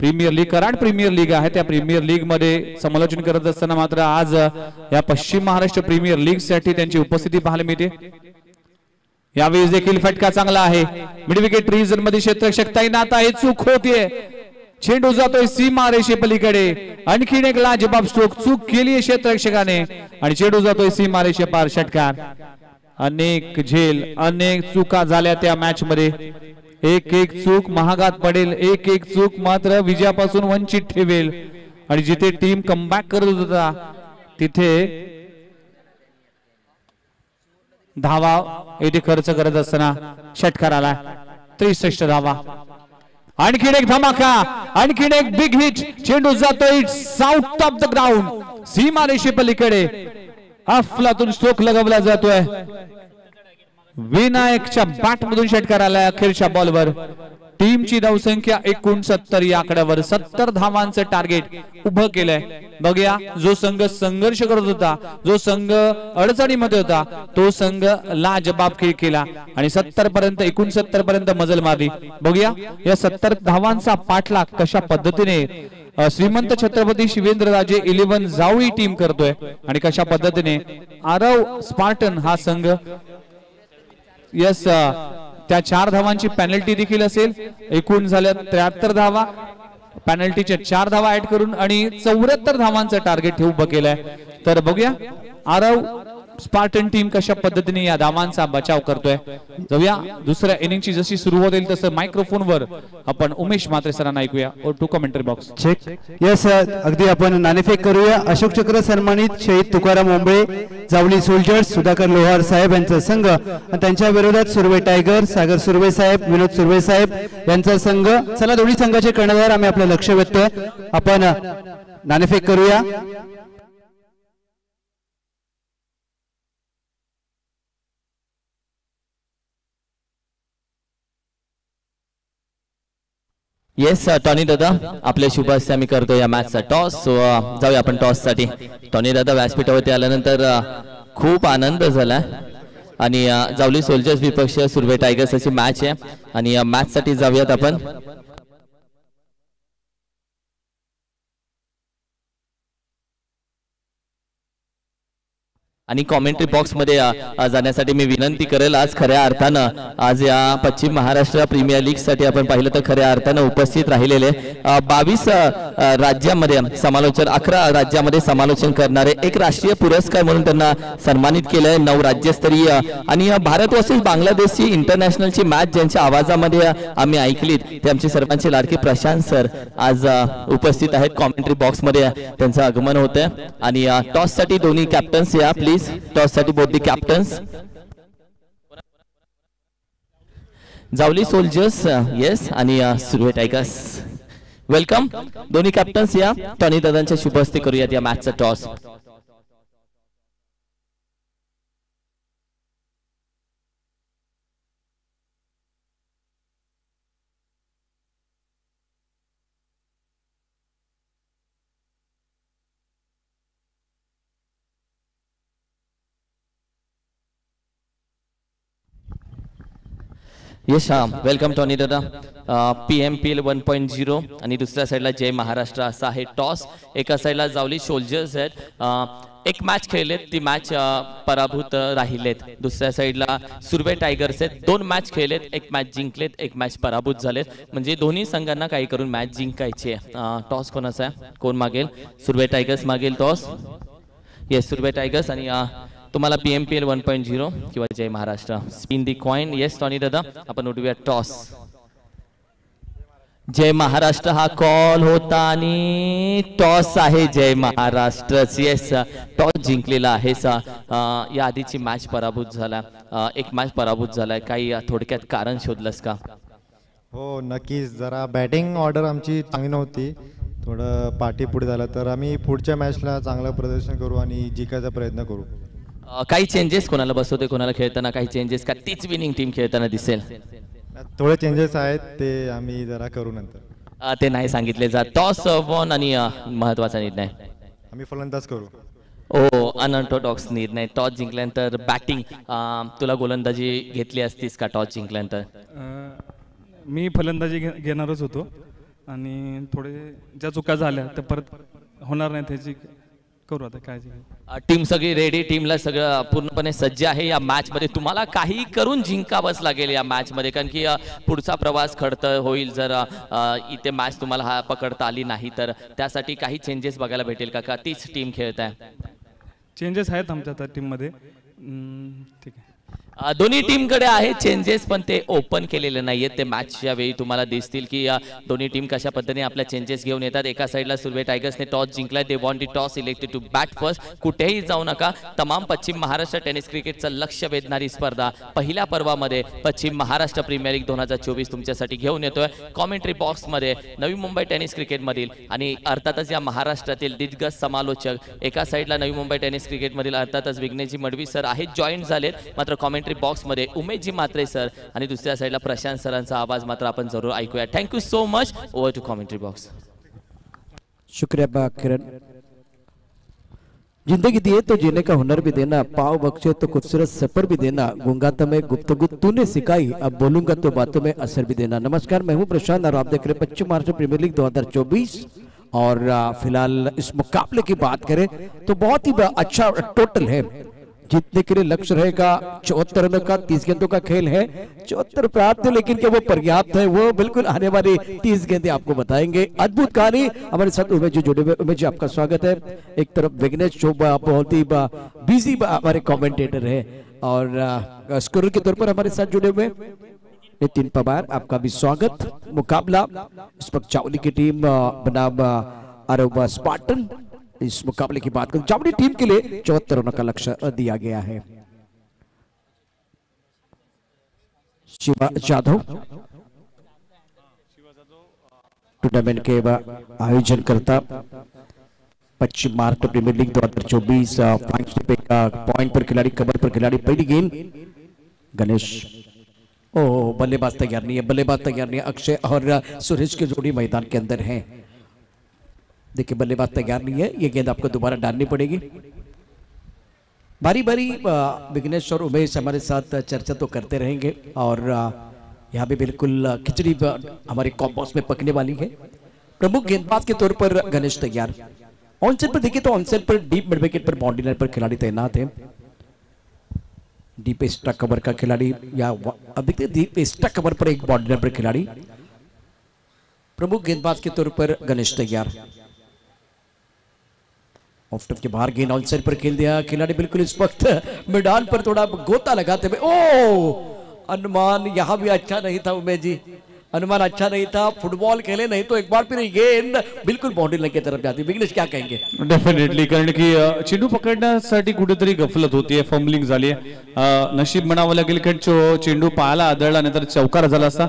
premier league, Karad premier league आहे, त्या प्रीमियर लीग मध्ये समालोचन करत असताना मात्र आज या पश्चिम महाराष्ट्र प्रीमियर लीग साठी त्यांची उपस्थिती पाहायला मिळते. यावेळी देखील फटका चांगला आहे. मिड विकेट रिजन मध्ये क्षेत्ररक्षक तैनात आहे. चूक होतीये. चेंडू जातोय सीमा रेषे पलीकडे, आणखीन एक लाजबाब स्ट्रोक चूक केली क्षेत्ररक्षकाने आणि चेंडू जातोय सीमा रेषे पार. षटकार. अनेक झेल, अनेक चुका झाल्या त्या मॅच मध्ये. एक एक चूक महागात पडेल, एक एक चूक मात्र विजयापासून वंचित ठेवेल. आणि जिथे टीम कमबॅक करत होता तिथे धावा येथे खर्च करत असताना षटकार आला. 63 धावा. आणखीन एक धमाका, आणखीन एक बिग हिट. चेंडू जातोय साऊथ ऑफ द ग्राउंड, सीमा रेषे पलीकडे. अफलातून स्ट्रोक लगावला जातोय. विनायकच्या बॅट मधून षटकार आलाय अखेरच्या बॉलवर. टीमची धावसंख्या 69 या आकड्यावर 70 धावांचं टार्गेट उभं केलंय. बघूया, जो संघ संघर्ष करत होता, जो संघ अडचणीमध्ये होता, तो संघ लाजबाब खेळ केला आणि 70 पर्यंत 69 पर्यंत मजल मारली. बघूया या 70 धावांचा पाठलाग कशा पद्धतीने श्रीमंत छत्रपती शिवेंद्रराजे 11 जावळी टीम करतोय आणि कशा पद्धतीने आरव स्पार्टन हा संघ यस त्या 4 धावांची पेनल्टी देखील असेल. एकूण झाल्या 73 धावा, पेनल्टीच्या 4 धावा ऍड करून आणि 74 धावांचं टार्गेट उभं केलंय. तर बघूया आरव स्पार्टन टीम कशा पद्धतीने या धावांचा बचाव करतोय. जाऊया दुसऱ्या इनिंगची जशी सुरुवात होईल तसं मायक्रोफोनवर आपण उमेश म्हात्रे सरांना ऐकूया. Over to commentary box check. Yes, अगदी आपण नाणेफेक करूया. अशोक चक्र सन्मानित शहीद तुकाराम ओंबळे जावली सोल्जर्स सुधाकर लोहार साहेब यांचा संघ आणि त्यांच्या विरोधात सुर्वे टायगर सागर सुर्वे साहेब विनोद सुर्वे साहेब यांचा संघ. चला दोन्ही संघाचे कर्णधार आम्ही आपलं लक्ष वेधतोय. आपण नाणेफेक करूया. येस टॉनी दादा, आपल्या शुभ हस्ते आम्ही करतो या मॅचचा टॉस. सो जाऊया आपण टॉस साठी. टॉनी दादा व्यासपीठावरती आल्यानंतर खूप आनंद झाला आणि जावली सोल्जर्स विपक्ष सुर्वे टायगर्स अशी मॅच आहे आणि या मॅच साठी जाऊयात आपण. आणि कॉमेंट्री बॉक्स मध्ये जाण्यासाठी मी विनंती करेल. आज खऱ्या अर्थानं आज या पश्चिम महाराष्ट्र प्रीमियर लीग साठी आपण पाहिलं तर खऱ्या अर्थानं उपस्थित राहिलेले 22 राज्यामध्ये समालोचन, 11 राज्यामध्ये समालोचन करणारे एक राष्ट्रीय पुरस्कार म्हणून त्यांना सन्मानित केलंय. 9 राज्यस्तरीय आणि भारत वर्सेस बांगलादेशची इंटरनॅशनलची मॅच ज्यांच्या आवाजामध्ये आम्ही ऐकलीत ते आमचे सर्वांचे लाडके प्रशांत सर आज उपस्थित आहेत. कॉमेंट्री बॉक्स मध्ये त्यांचं आगमन होतंय आणि टॉस साठी दोन्ही कॅप्टन्स या प्लीज. टॉस साठी both the captains. Javali soldiers yes आणि सुर्वे टायगर्स वेलकम. दोन्ही कॅप्टन्स या. टॉनी दादांच्या शुभ हस्ते करूयात या मॅचचा टॉस. यस वेलकम टॉनी दादा. PMPL 1.0 आणि दुसऱ्या साईडला जय महाराष्ट्र असा आहे टॉस. एका साईडला जावली सोल्जर्स आहेत, एक मॅच खेळलेत, ती मॅच पराभूत राहिलेत. दुसऱ्या साईडला सुर्वे टायगर्स आहेत, 2 मॅच खेळलेत, एक मॅच जिंकलेत, एक मॅच पराभूत झालेत. म्हणजे दोन्ही संघांना काही करून मॅच जिंकायची आहे. टॉस कोणाचा आहे, कोण मागेल? सुर्वे टायगर्स मागेल टॉस. Yes Surve tigers. आणि तुम्हाला PMPL 1.0 किंवा जय महाराष्ट्र. स्पिन दी कॉइन. येस टॉनी दादा, आपण उठूया टॉस. जय महाराष्ट्र हा कॉल होता आणि टॉस आहे जय महाराष्ट्र. येस टॉस जिंकलेला आहे. या आधीची मॅच पराभूत झाला, एक मॅच पराभूत झालाय. काही थोडक्यात कारण शोधलंस का? हो नक्कीच. जरा बॅटिंग ऑर्डर आमची चांगली नव्हती, थोडं पाठी पुढे झालं, तर आम्ही पुढच्या मॅचला चांगलं प्रदर्शन करू आणि जिंकायचा प्रयत्न करू. काही चेंजेस कोणाला बसवते, कोणाला खेळताना काही चेंजेस का तीच विनिंग टीम खेळताना दिसेल? थोडे चेंजेस आहेत, ते आम्ही जरा करू नंतर. ते नाही सांगितले जात. टॉस वन आणि महत्वाचा निर्णय आम्ही फलंदाज करू. ओ अनऑर्थोडॉक्स निर्णय. टॉस जिंकल्यानंतर बॅटिंग, तुला गोलंदाजी घेतली असतीस का टॉस जिंकल्यानंतर? मी फलंदाजी घेणारच होतो आणि थोडे ज्या चुका झाल्या त्या परत होणार नाही त्याची करू आता काळजी घ्या. टीम सगळी रेडी, टीमला सगळं पूर्णपणे सज्ज आहे या मॅच मध्ये. तुम्हाला काही करून जिंकावंच लागेल या मॅच मध्ये, कारण की पुढचा प्रवास खडतर होईल जर इथे मॅच तुम्हाला पकडता आली नाही तर. त्यासाठी काही चेंजेस बघायला भेटेल का तीच टीम खेळत आहे? चेंजेस आहेत आमच्या आता टीममध्ये. ठीक आहे. दोन्ही टीमकडे आहे चेंजेस, पण ते ओपन केलेले नाहीयेत. ते मॅचच्या वेळी तुम्हाला दिसतील की दोन्ही टीम कशा पद्धतीने आपल्या चेंजेस घेऊन येतात. एका साईडला सुरवे टायगर्सने टॉस जिंकलाय. They won the toss, elected to bat first. कुठेही जाऊ नका. तमाम पश्चिम महाराष्ट्र टेनिस क्रिकेटचं लक्ष वेधणारी स्पर्धा पहिल्या पर्वामध्ये पश्चिम महाराष्ट्र प्रीमियर लीग 2024 तुमच्यासाठी घेऊन येतोय. कॉमेंट्री बॉक्समध्ये नवी मुंबई टेनिस क्रिकेटमधील आणि अर्थातच या महाराष्ट्रातील दिग्गज समालोचक. एका साईडला नवी मुंबई टेनिस क्रिकेटमधील अर्थातच विघ्नेशजी मडवी सर आहेत, जॉईंट झालेत. मात्र कॉमेंट्री बॉक्स मध्ये उमेशजी म्हात्रे सर आणि दुसऱ्या साईडला प्रशांत सरांचा आवाज मात्र आपण जरूर ऐकूया. Thank you so much. Over to commentary box. शुक्रिया किरण. जिंदगी दिए तो जीने का हुनर भी देना, पाव बख्शे तो खूबसूरत सफर भी देना, गूंगा तो मैं गुफ्तगू तूने सिखाई, अब बोलूंगा तो बातों में असर भी देना. नमस्कार, मैं हूं प्रशांत और आप देख रहे हैं पश्चिम महाराष्ट्र प्रीमियर लीग 2024. और फिलहाल इस मुकाबले की बात करें तो बहुत ही अच्छा टोटल है. जीतने के लिए लक्ष्य रहेगा 74 रनों का. 30 गेंदों का खेल है. 74 प्राप्त है, लेकिन क्या वो पर्याप्त है? वो बिल्कुल आने वाली 30 गेंदें आपको बताएंगे. अद्भुत कहानी. हमारे साथ उमेश जी जुड़े हुए. उमेश जी, आपका स्वागत है. एक तरफ विघ्नेश शोभा बहुत ही बिजी हमारे कमेंटेटर है और स्कोरर के तौर पर हमारे साथ जुड़े हुए नितिन पवार, आपका भी स्वागत. मुकाबला इस वक्त चावली की टीम बनाम आरोबा स्पार्टन. इस मुकाबले की बात करें, चावड़ी टीम के लिए 74 रनों का लक्ष्य दिया गया है. शिवा जाधव टूर्नामेंट के आयोजन करता पश्चिम महाराष्ट्र प्रीमियर लीग 2024. पॉइंट पर खिलाड़ी, कबर पर खिलाड़ी. पहली गेंद गणेश. ओ, बल्लेबाज तैयार नहीं है, बल्लेबाज तैयार नहीं है. अक्षय और सुरेश की जोड़ी मैदान के अंदर है. देखिए, बल्लेबाज तैयार नहीं है. ये गेंद आपको दोबारा डालनी पड़ेगी. बारी बारी विघ्नेश और उमेश हमारे साथ चर्चा तो करते रहेंगे और यहाँ भी बिल्कुल खिचड़ी हमारे कॉम्बॉक्स में पकने वाली है. प्रमुख गेंदबाज के तौर पर गणेश तैयार. ऑनसेट पर देखिए तो ऑनसेट पर डीप मिड विकेट पर बाउंड्री लाइन पर खिलाड़ी तैनात है. डीप एक्स्ट्रा कवर का खिलाड़ी या अब देखते डीप एक्स्ट्रा कवर पर एक बाउंड्री लाइन पर खिलाड़ी. प्रमुख गेंदबाज के तौर पर गणेश तैयार. ऑफ स्टंप के बाहर गेंद ऑनसाइड पर खेल दिया खिलाड़ी. बिल्कुल इस वक्त मैदान पर थोड़ा गोता लगाते हुए. ओ, अनुमान यहाँ भी अच्छा नहीं था उमेश जी, अनुमान अच्छा नहीं था. फुटबॉल खेले नहीं तो एक बार फिर गेंद बिल्कुल बाउंड्री लाइन की तरफ जाती. विघ्नेश, क्या कहेंगे? डेफिनेटली, कारण की चेंडू पकडण्यासाठी कुठेतरी गफलत होतीये, फंबलिंग झाली आहे. नशीब म्हणावं लागेल, कारण चेंडू पायाला आदळला नाही तर चौकार झाला असता.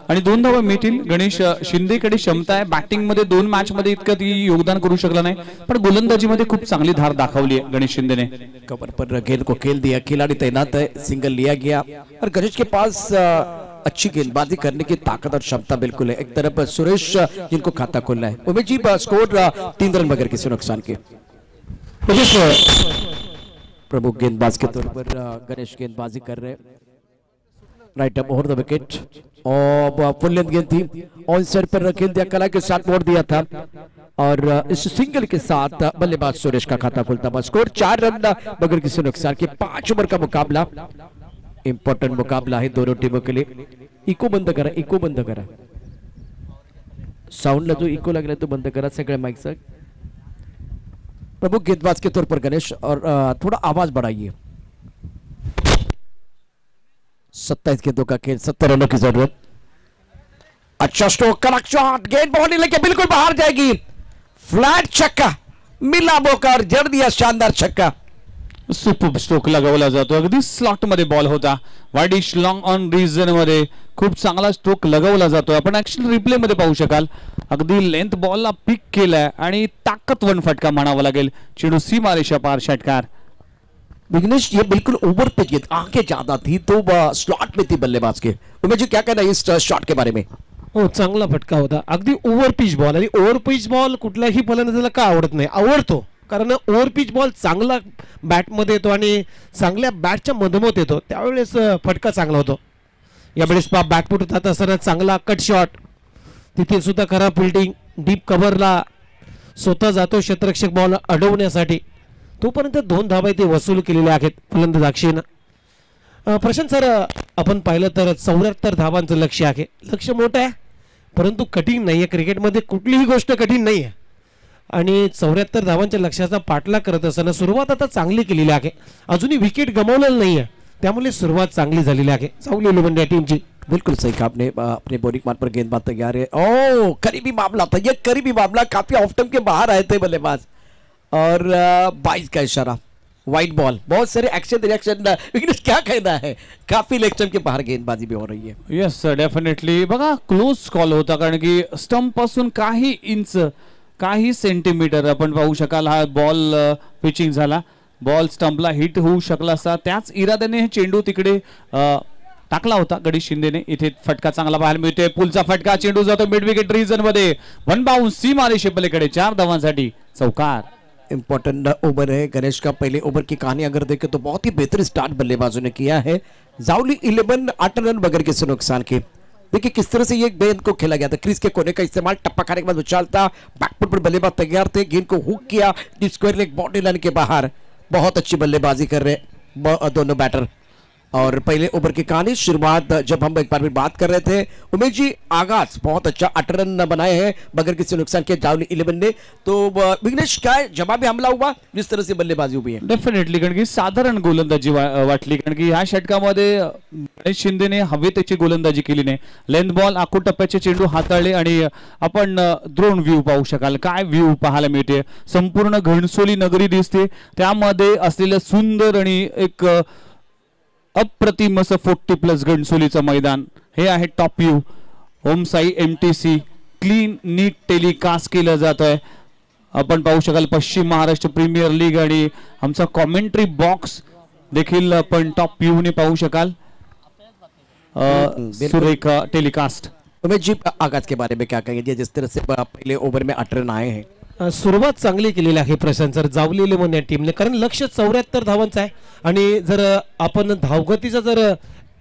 आणि 2 धावा मिळतील. गणेश शिंदेकडे क्षमता आहे बॅटिंग मध्ये. 2 मॅच मध्ये इतकं ती योगदान करू शकला नाही, पण गोलंदाजीमध्ये खूप चांगली धार दाखवली आहे गणेश शिंदेने. कवर पर गेंद को खेल दिया, खिलाड़ी तैनात है, सिंगल लिया गया और गणेश के पास अच्छी गेंदबाजी करने की ताकत और क्षमता बिल्कुल है. एक तरफ सुरेश जिनको खाता खोलना है. उमेश जी, स्कोर 3 रन बगैर किसी नुकसान के. प्रमुख गेंदबाज के तौर पर गणेश गेंदबाजी कर रहे. Right up over the wicket और फुल लेंथ गेंद थी. ऑन साइड पर खेल दिया, कला के साथ मोड़ दिया था और इस सिंगल के साथ बल्लेबाज सुरेश का खाता खुलता हुआ. स्कोर 4 रन बगैर किसी नुकसान के. 5 ओवर का मुकाबला. इंपॉर्टेंट मुकाबला है दोनों टीमों के लिए. इको बंद करा, इको बंद करा. साउंडला जो इको लागला तो बंद करा सगळ्या माइकचा. प्रमुख गेंदबाज के तौर पर गणेश और थोड़ा आवाज बढ़ाइए. 27 गेंदों का खेल, 70 रनों की जरूरत. अच्छा स्ट्रोक, कड़क शॉट, गेंद बाउंड्री लेके बिल्कुल बाहर जाएगी. फ्लैट छक्का मिला मौका और जड़ दिया शानदार छक्का. सुपर स्ट्रोक लगावला जातो. अगदी स्लॉट मध्ये बॉल होता. वाईडिश लॉंग ऑन रीजन मध्ये खूप चांगला स्ट्रोक लगावला जातो. आपण ऍक्शन रिप्ले मध्ये पाहू शकाल. अगदी लेंथ बॉलला पिक केलाय आणि ताकदवान फटका म्हणावा लागेल. चेंडू सीमारेषा पार षटकार. विघ्नेश, ये बिल्कुल ओवर पे गेंद आगे ज्यादा थी तो स्लॉट में थी बल्लेबाज के. उमेश जी, क्या कहना है इस शॉट के बारे में? हो, चांगला फटका होता. अगदी ओव्हर पिच बॉल. आणि ओव्हर पिच बॉल कुठल्याही फलंदाजाला का आवडत नाही? आवडतो, कारण ओव्हर पिच बॉल चांगला बॅटमध्ये येतो आणि चांगल्या बॅटच्या मधोमध येतो, त्यावेळेस फटका चांगला होतो. यावेळेस बॅकफूट होत असताना चांगला कट शॉट, तिथे सुद्धा खरा फिल्डिंग. डीप कव्हरला स्वतः जातो क्षेत्ररक्षक बॉल अडवण्यासाठी. तोपर्यंत 2 धावा ते वसूल केलेल्या आहेत फलंदाज अक्षयनं. प्रशांत सर, आपण पाहिलं तर 74 धावांचं लक्ष्य आहे. लक्ष्य मोठं आहे परंतु कठीण नाही आहे. क्रिकेटमध्ये कुठलीही गोष्ट कठीण नाही आहे आणि 74 धावांच्या लक्ष्याचा पाठलाग करत असताना सुरुवात आता चांगली केलेली आहे. अजूनही विकेट गमावलेलं नाही आहे, त्यामुळे सुरुवात चांगली झालेली आहे सावली इलेव्हन या टीमची. बिल्कुल सही कहा आपने. अपने बॉलिंग मार्क पर गेंदबाज तैयार है. ओ करीबी मामला था ये, करीबी मामला. काफी ऑफ स्टंप के बाहर आए थे बल्लेबाज और 22 का इशारा, वाइट बॉल. बहुत सारे एक्शन रिएक्शन, लेकिन क्या कहना है, काफी लेग स्टंप के बाहर गेंदबाजी भी हो रही है. Yes definitely. बघा क्लोज कॉल होता कारण की स्टंप पासून काही इंच काही सेंटीमीटर आपण पाहू शकाल हा बॉल पिचिंग झाला. बॉल स्टंपला हिट होऊ शकला असता, त्याच इराद्याने हे चेंडू तिकडे टाकला होता गडी शिंदेने. इथे फटका चांगला पाहायला मिळतोय. पुलचा फटका, चेंडू जातो मिड विकेट रीजन मध्ये. 1 बाउंस सीमारेषे पलीकडे 4 धावांसाठी चौकार. इंपॉर्टेंट ओवर है गणेश का. पहले ओवर की कहानी अगर देखें तो बहुत ही बेहतरीन स्टार्ट बल्लेबाजों ने किया है. जावली 11 8 रन बगैर किसी नुकसान के. देखिए किस तरह से ये गेंद को खेला गया था. क्रीज के कोने का इस्तेमाल, टप्पा खाने के बाद उछालता, बैकफुट पर बल्लेबाज तैयार थे, गेंद को हुक किया, स्क्वायर लेग बॉडी लाइन के बाहर. बहुत अच्छी बल्लेबाजी कर रहे दोनों बैटर. और पहले ओवर की कहानी शुरुआत जब हम एक बार भी बात कर रहे थे, उमेश जी आगाज बहुत अच्छा 8 रन बनाए हैं बगैर किसी नुकसान के जावली 11 ने. तो विघ्नेश काय जवाबी हमला हुआ जिस तरह से बल्लेबाजी हुई है. डेफिनेटली कारण की साधारण गोलंदाजी वाटली कारण की ह्या षटकामध्ये गणेश शिंदेने हवे त्याची गोलंदाजी केली नाही. लेंथ बॉल आखूड टप्प्याचे चेंडू हाताळले आणि आपण ड्रोन व्ह्यू पाहू शकाल. काय व्ह्यू पाहायला मिळते, संपूर्ण घणसोली नगरी दिसते, त्यामध्ये असलेलं सुंदर आणि एक अप्रतिम असं 40+ घणसोलीचं मैदान. हे आहे top view. Om Sai MTC clean neat telecast केलं जात आहे. आपण पाहू शकाल पश्चिम महाराष्ट्र प्रीमियर लीग आणि आमचा कॉमेंट्री बॉक्स देखील आपण टॉप व्ह्यू ने पाहू शकाल. सुरेख टेलिकास्ट. उमेश जी आगाज के बारे में क्या कहेंगे जिस तरह से पहले ओवर में 8 रन आए हैं. सुरुवात चांगली केलेली आहे प्रशांत सर जावली इलेव्हन या टीमने, कारण लक्ष्य 74 धावांचं आहे आणि जर आपण धावगतीचा जर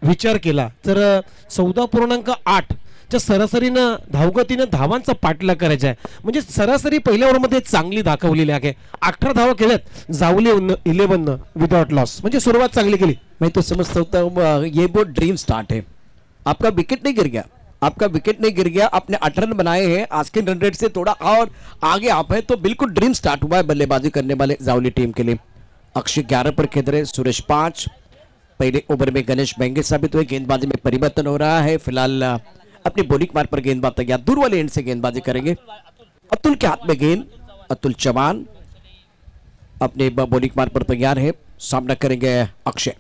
विचार केला तर 14.8 च्या सरासरीनं धावगतीनं धावांचा पाठलाग करायचा आहे. म्हणजे सरासरी पहिल्या ओव्हरमध्ये चांगली दाखवलेली आहे. 18 धावा केल्यात जावली 11 विदाउट लॉस, म्हणजे सुरुवात चांगली केली. मैं तो समझता हूँ ये वो ड्रीम स्टार्ट है. आपका विकेट नहीं गिर गया, आपका विकेट नहीं गिर गया, आपने 8 रन बनाए हैं, आज के रन रेट से थोड़ा और आगे आप हैं, तो बिल्कुल ड्रीम स्टार्ट हुआ है बल्लेबाजी करने वाले जावली टीम के लिए. अक्षय 11 पर खेल रहे, सुरेश 5. पहले ओवर में गणेश महंगे साबित हुए. गेंदबाजी में परिवर्तन हो रहा है. फिलहाल अपनी बॉलिंग मार्क पर गेंदबाज तैयार, दूर वाले एंड से गेंदबाजी करेंगे. अतुल के हाथ में गेंद, अतुल चौहान अपने बॉलिंग मार्क पर तैयार है. सामना करेंगे अक्षय.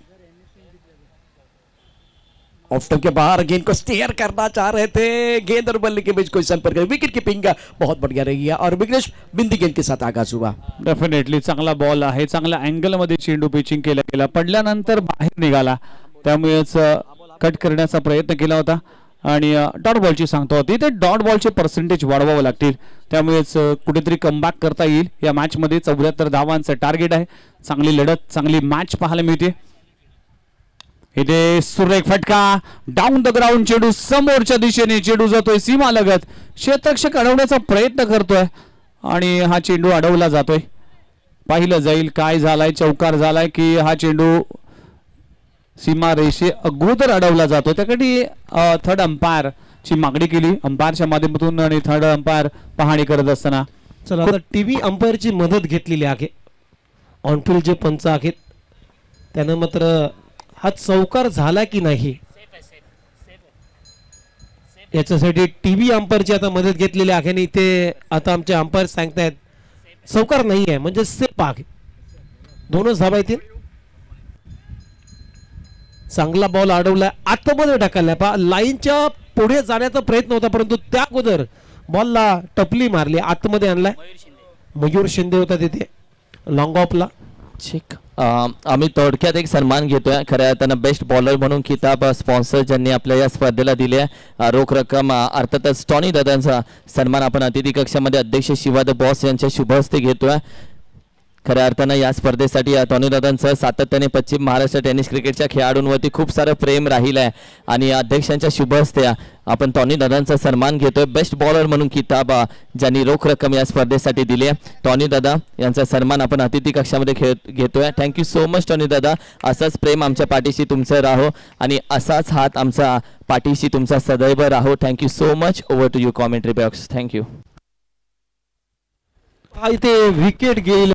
ऑफ स्टंप के बाहर गेंद को स्टेयर करना चाह रहे थे, गेंद और बल्ले के बीच कोई संपर्क नहीं. विकेट कीपिंग बहुत बढ़िया रही है और विघ्नेश बिंदी गेंद के साथ आगाज हुआ. डेफिनेटली चांगला बॉल आहे, चांगल्या अँगल मध्ये चेंडू पिचिंग केला गेला, पडल्यानंतर बाहेर निघाला, त्यामुळेच कट करण्याचा प्रयत्न केला होता आणि डॉट बॉलची सांगतो होती ते डॉट बॉलचे पर्सेंटेज वाढवावे लागतील, त्यामुळेच कुठेतरी कमबॅक करता येईल या मॅच मध्ये. 74 धावांचं टार्गेट आहे. चांगली लढत, चांगली मॅच पाहायला मिळते. इथे सुरेख फटका, डाऊन द ग्राउंड चेंडू समोरच्या दिशेने, चेंडू जातोय सीमा लगत, क्षेत्ररक्षक अडवण्याचा प्रयत्न करतोय आणि हा चेंडू अडवला जातोय. पाहिलं जाईल काय झालाय, चौकार झालाय की हा चेंडू सीमा रेषे अगोदर अडवला जातो. त्याकडे थर्ड अंपायर ची मागणी केली अंपायरच्या माध्यमातून आणि थर्ड अंपायर पाहणी करत असताना चला आता टीव्ही अंपायरची मदत घेतलेली आहे. ऑनफिल्ड जे पंच आहेत त्यानं मात्र हा चौकार झाला की नाही याच्यासाठी टीव्ही अंपायरची आता मदत घेतलेली आहे आणि इथे आता आमचे अंपायर सांगतायत चौकार नाही आहे, म्हणजे सेफ आहे. दोनच धावा येतील. चांगला बॉल अडवलाय, आतमध्ये ढकललाय, पहा लाईनच्या पुढे जाण्याचा प्रयत्न होता परंतु त्या अगोदर बॉलला टपली मारली, आतमध्ये आणलाय. मयूर शिंदे होता तिथे लॉंग ऑफला. ठीक, आम्ही थोडक्यात एक सन्मान घेतोय. खऱ्या अर्थानं बेस्ट बॉलर म्हणून किताब स्पॉन्सर ज्यांनी आपल्या या स्पर्धेला दिले, रोख रक्कम अर्थातच टॉनी दादांचा सन्मान आपण अतिथी कक्षामध्ये अध्यक्ष शिवा द बॉस यांच्या शुभ हस्ते घेतोय. खऱ्या अर्थानं या स्पर्धेसाठी टॉनी दादांचं सातत्याने पश्चिम महाराष्ट्र टेनिस क्रिकेटच्या खेळाडूंवरती खूप सारं प्रेम राहिलं आहे आणि अध्यक्षांच्या शुभ हस्ते आपण टॉनी दादांचा सन्मान घेतोय. बेस्ट बॉलर म्हणून किताब ज्यांनी रोख रक्कम या स्पर्धेसाठी दिली आहे, टॉनी दादा यांचा सन्मान आपण अतिथी कक्षामध्ये घेतोय. थँक्यू सो मच टॉनी दादा. असंच प्रेम आमच्या पाठीशी तुमचं राहो आणि असाच हात आमचा पाठीशी तुमचा सदैव राहो. Thank you so much. Over to you commentary box. Thank you. इथे विकेट गेल.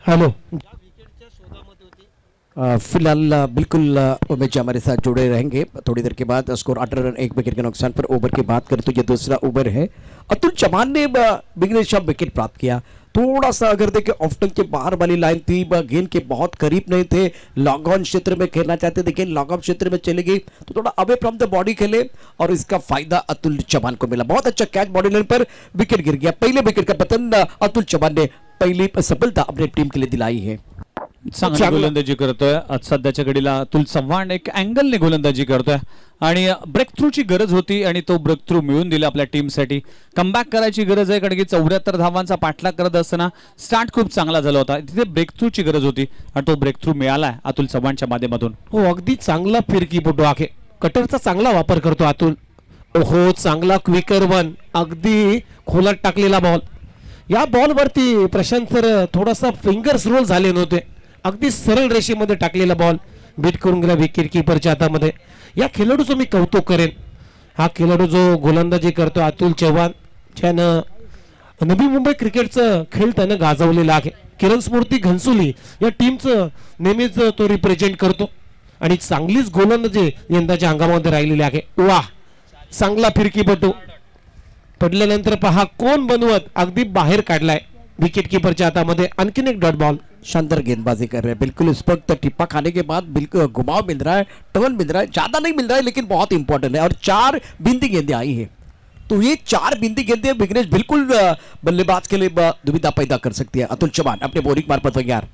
हेलो फिलहाल बिल्कुल उमेश जी हमारे साथ जुड़े रहेंगे थोड़ी देर के बाद. स्कोर 18 रन 1 विकेट के नुकसान पर. ओवर की बात करें तो ये दूसरा ओवर है. अतुल चौहान ने बिगनेश विकेट प्राप्त किया. थोड़ा सा अगर देखें ऑफ स्टंप के बाहर वाली लाइन थी, गेंद के बहुत करीब नहीं थे, लॉग ऑन क्षेत्र में खेलना चाहते थे, गेंद लॉग ऑफ क्षेत्र में चली गई तो थोड़ा अवे फ्रॉम द बॉडी खेले और इसका फायदा अतुल चौहान को मिला. बहुत अच्छा कैच बॉडी लाइन पर, विकेट गिर गया. पहले विकेट का पतन अतुल चौहान ने पहिली सफलता अपनी टीम के लिए दिलाई है. चांगली गोलंदाजी करतोय सध्याच्या घडीला अतुल चव्हाण. एक अँगलने गोलंदाजी करतोय आणि ब्रेक थ्रूची गरज होती आणि तो ब्रेक थ्रू मिळून दिला आपल्या टीमसाठी. कमबॅक करायची गरज आहे कारण की 74 धावांचा पाठलाग करत असताना स्टार्ट खूप चांगला झाला होता. तिथे ब्रेक थ्रूची गरज होती आणि तो ब्रेक थ्रू मिळाला अतुल चव्हाणच्या माध्यमातून. हो, अगदी चांगला फिरकीपटू आहे. कटरचा चांगला वापर करतो अतुल. हो, चांगला क्विकर वन, अगदी खोलात टाकलेला बॉल. या बॉलवरती प्रशांत सर थोडासा फिंगर्स रोल झाले नव्हते. अगदी सरळ रेषेमध्ये टाकलेला बॉल बीट करून गेला विकेट कीपरच्या हातामध्ये. या खेळाडूचं मी कौतुक करेन. हा खेळाडू जो गोलंदाजी करतो अतुल चव्हाण, ज्यानं नवी मुंबई क्रिकेटचं खेळ त्यानं गाजवलेला आहे. किरण स्मृती घनसोली या टीमचं नेहमीच तो रिप्रेझेंट करतो आणि चांगलीच गोलंदाजी यंदाच्या अंगामध्ये राहिलेली आहे. वा, चांगला फिरकीपटू. पडल्यानंतर पहा कोण बनवत अगदी बाहेर काढलाय विकेट कीपरच्या हातामध्ये. आणखीन एक डॉट बॉल. शानदार गेंदबाजी कर रहे हैं, बिल्कुल इस वक्त टिप्पा खाने के बाद बिल्कुल घुमाव मिल रहा है, टर्न मिल रहा है, ज्यादा नहीं मिल रहा है लेकिन बहुत इंपॉर्टेंट है. और 4 बिंदी गेंदें आई है तो ये 4 बिंदी गेंदें विघ्नेश बिल्कुल बल्लेबाज के लिए दुविधा पैदा कर सकती है. अतुल चौहान अपने बोरिंग मार्फत तैयार,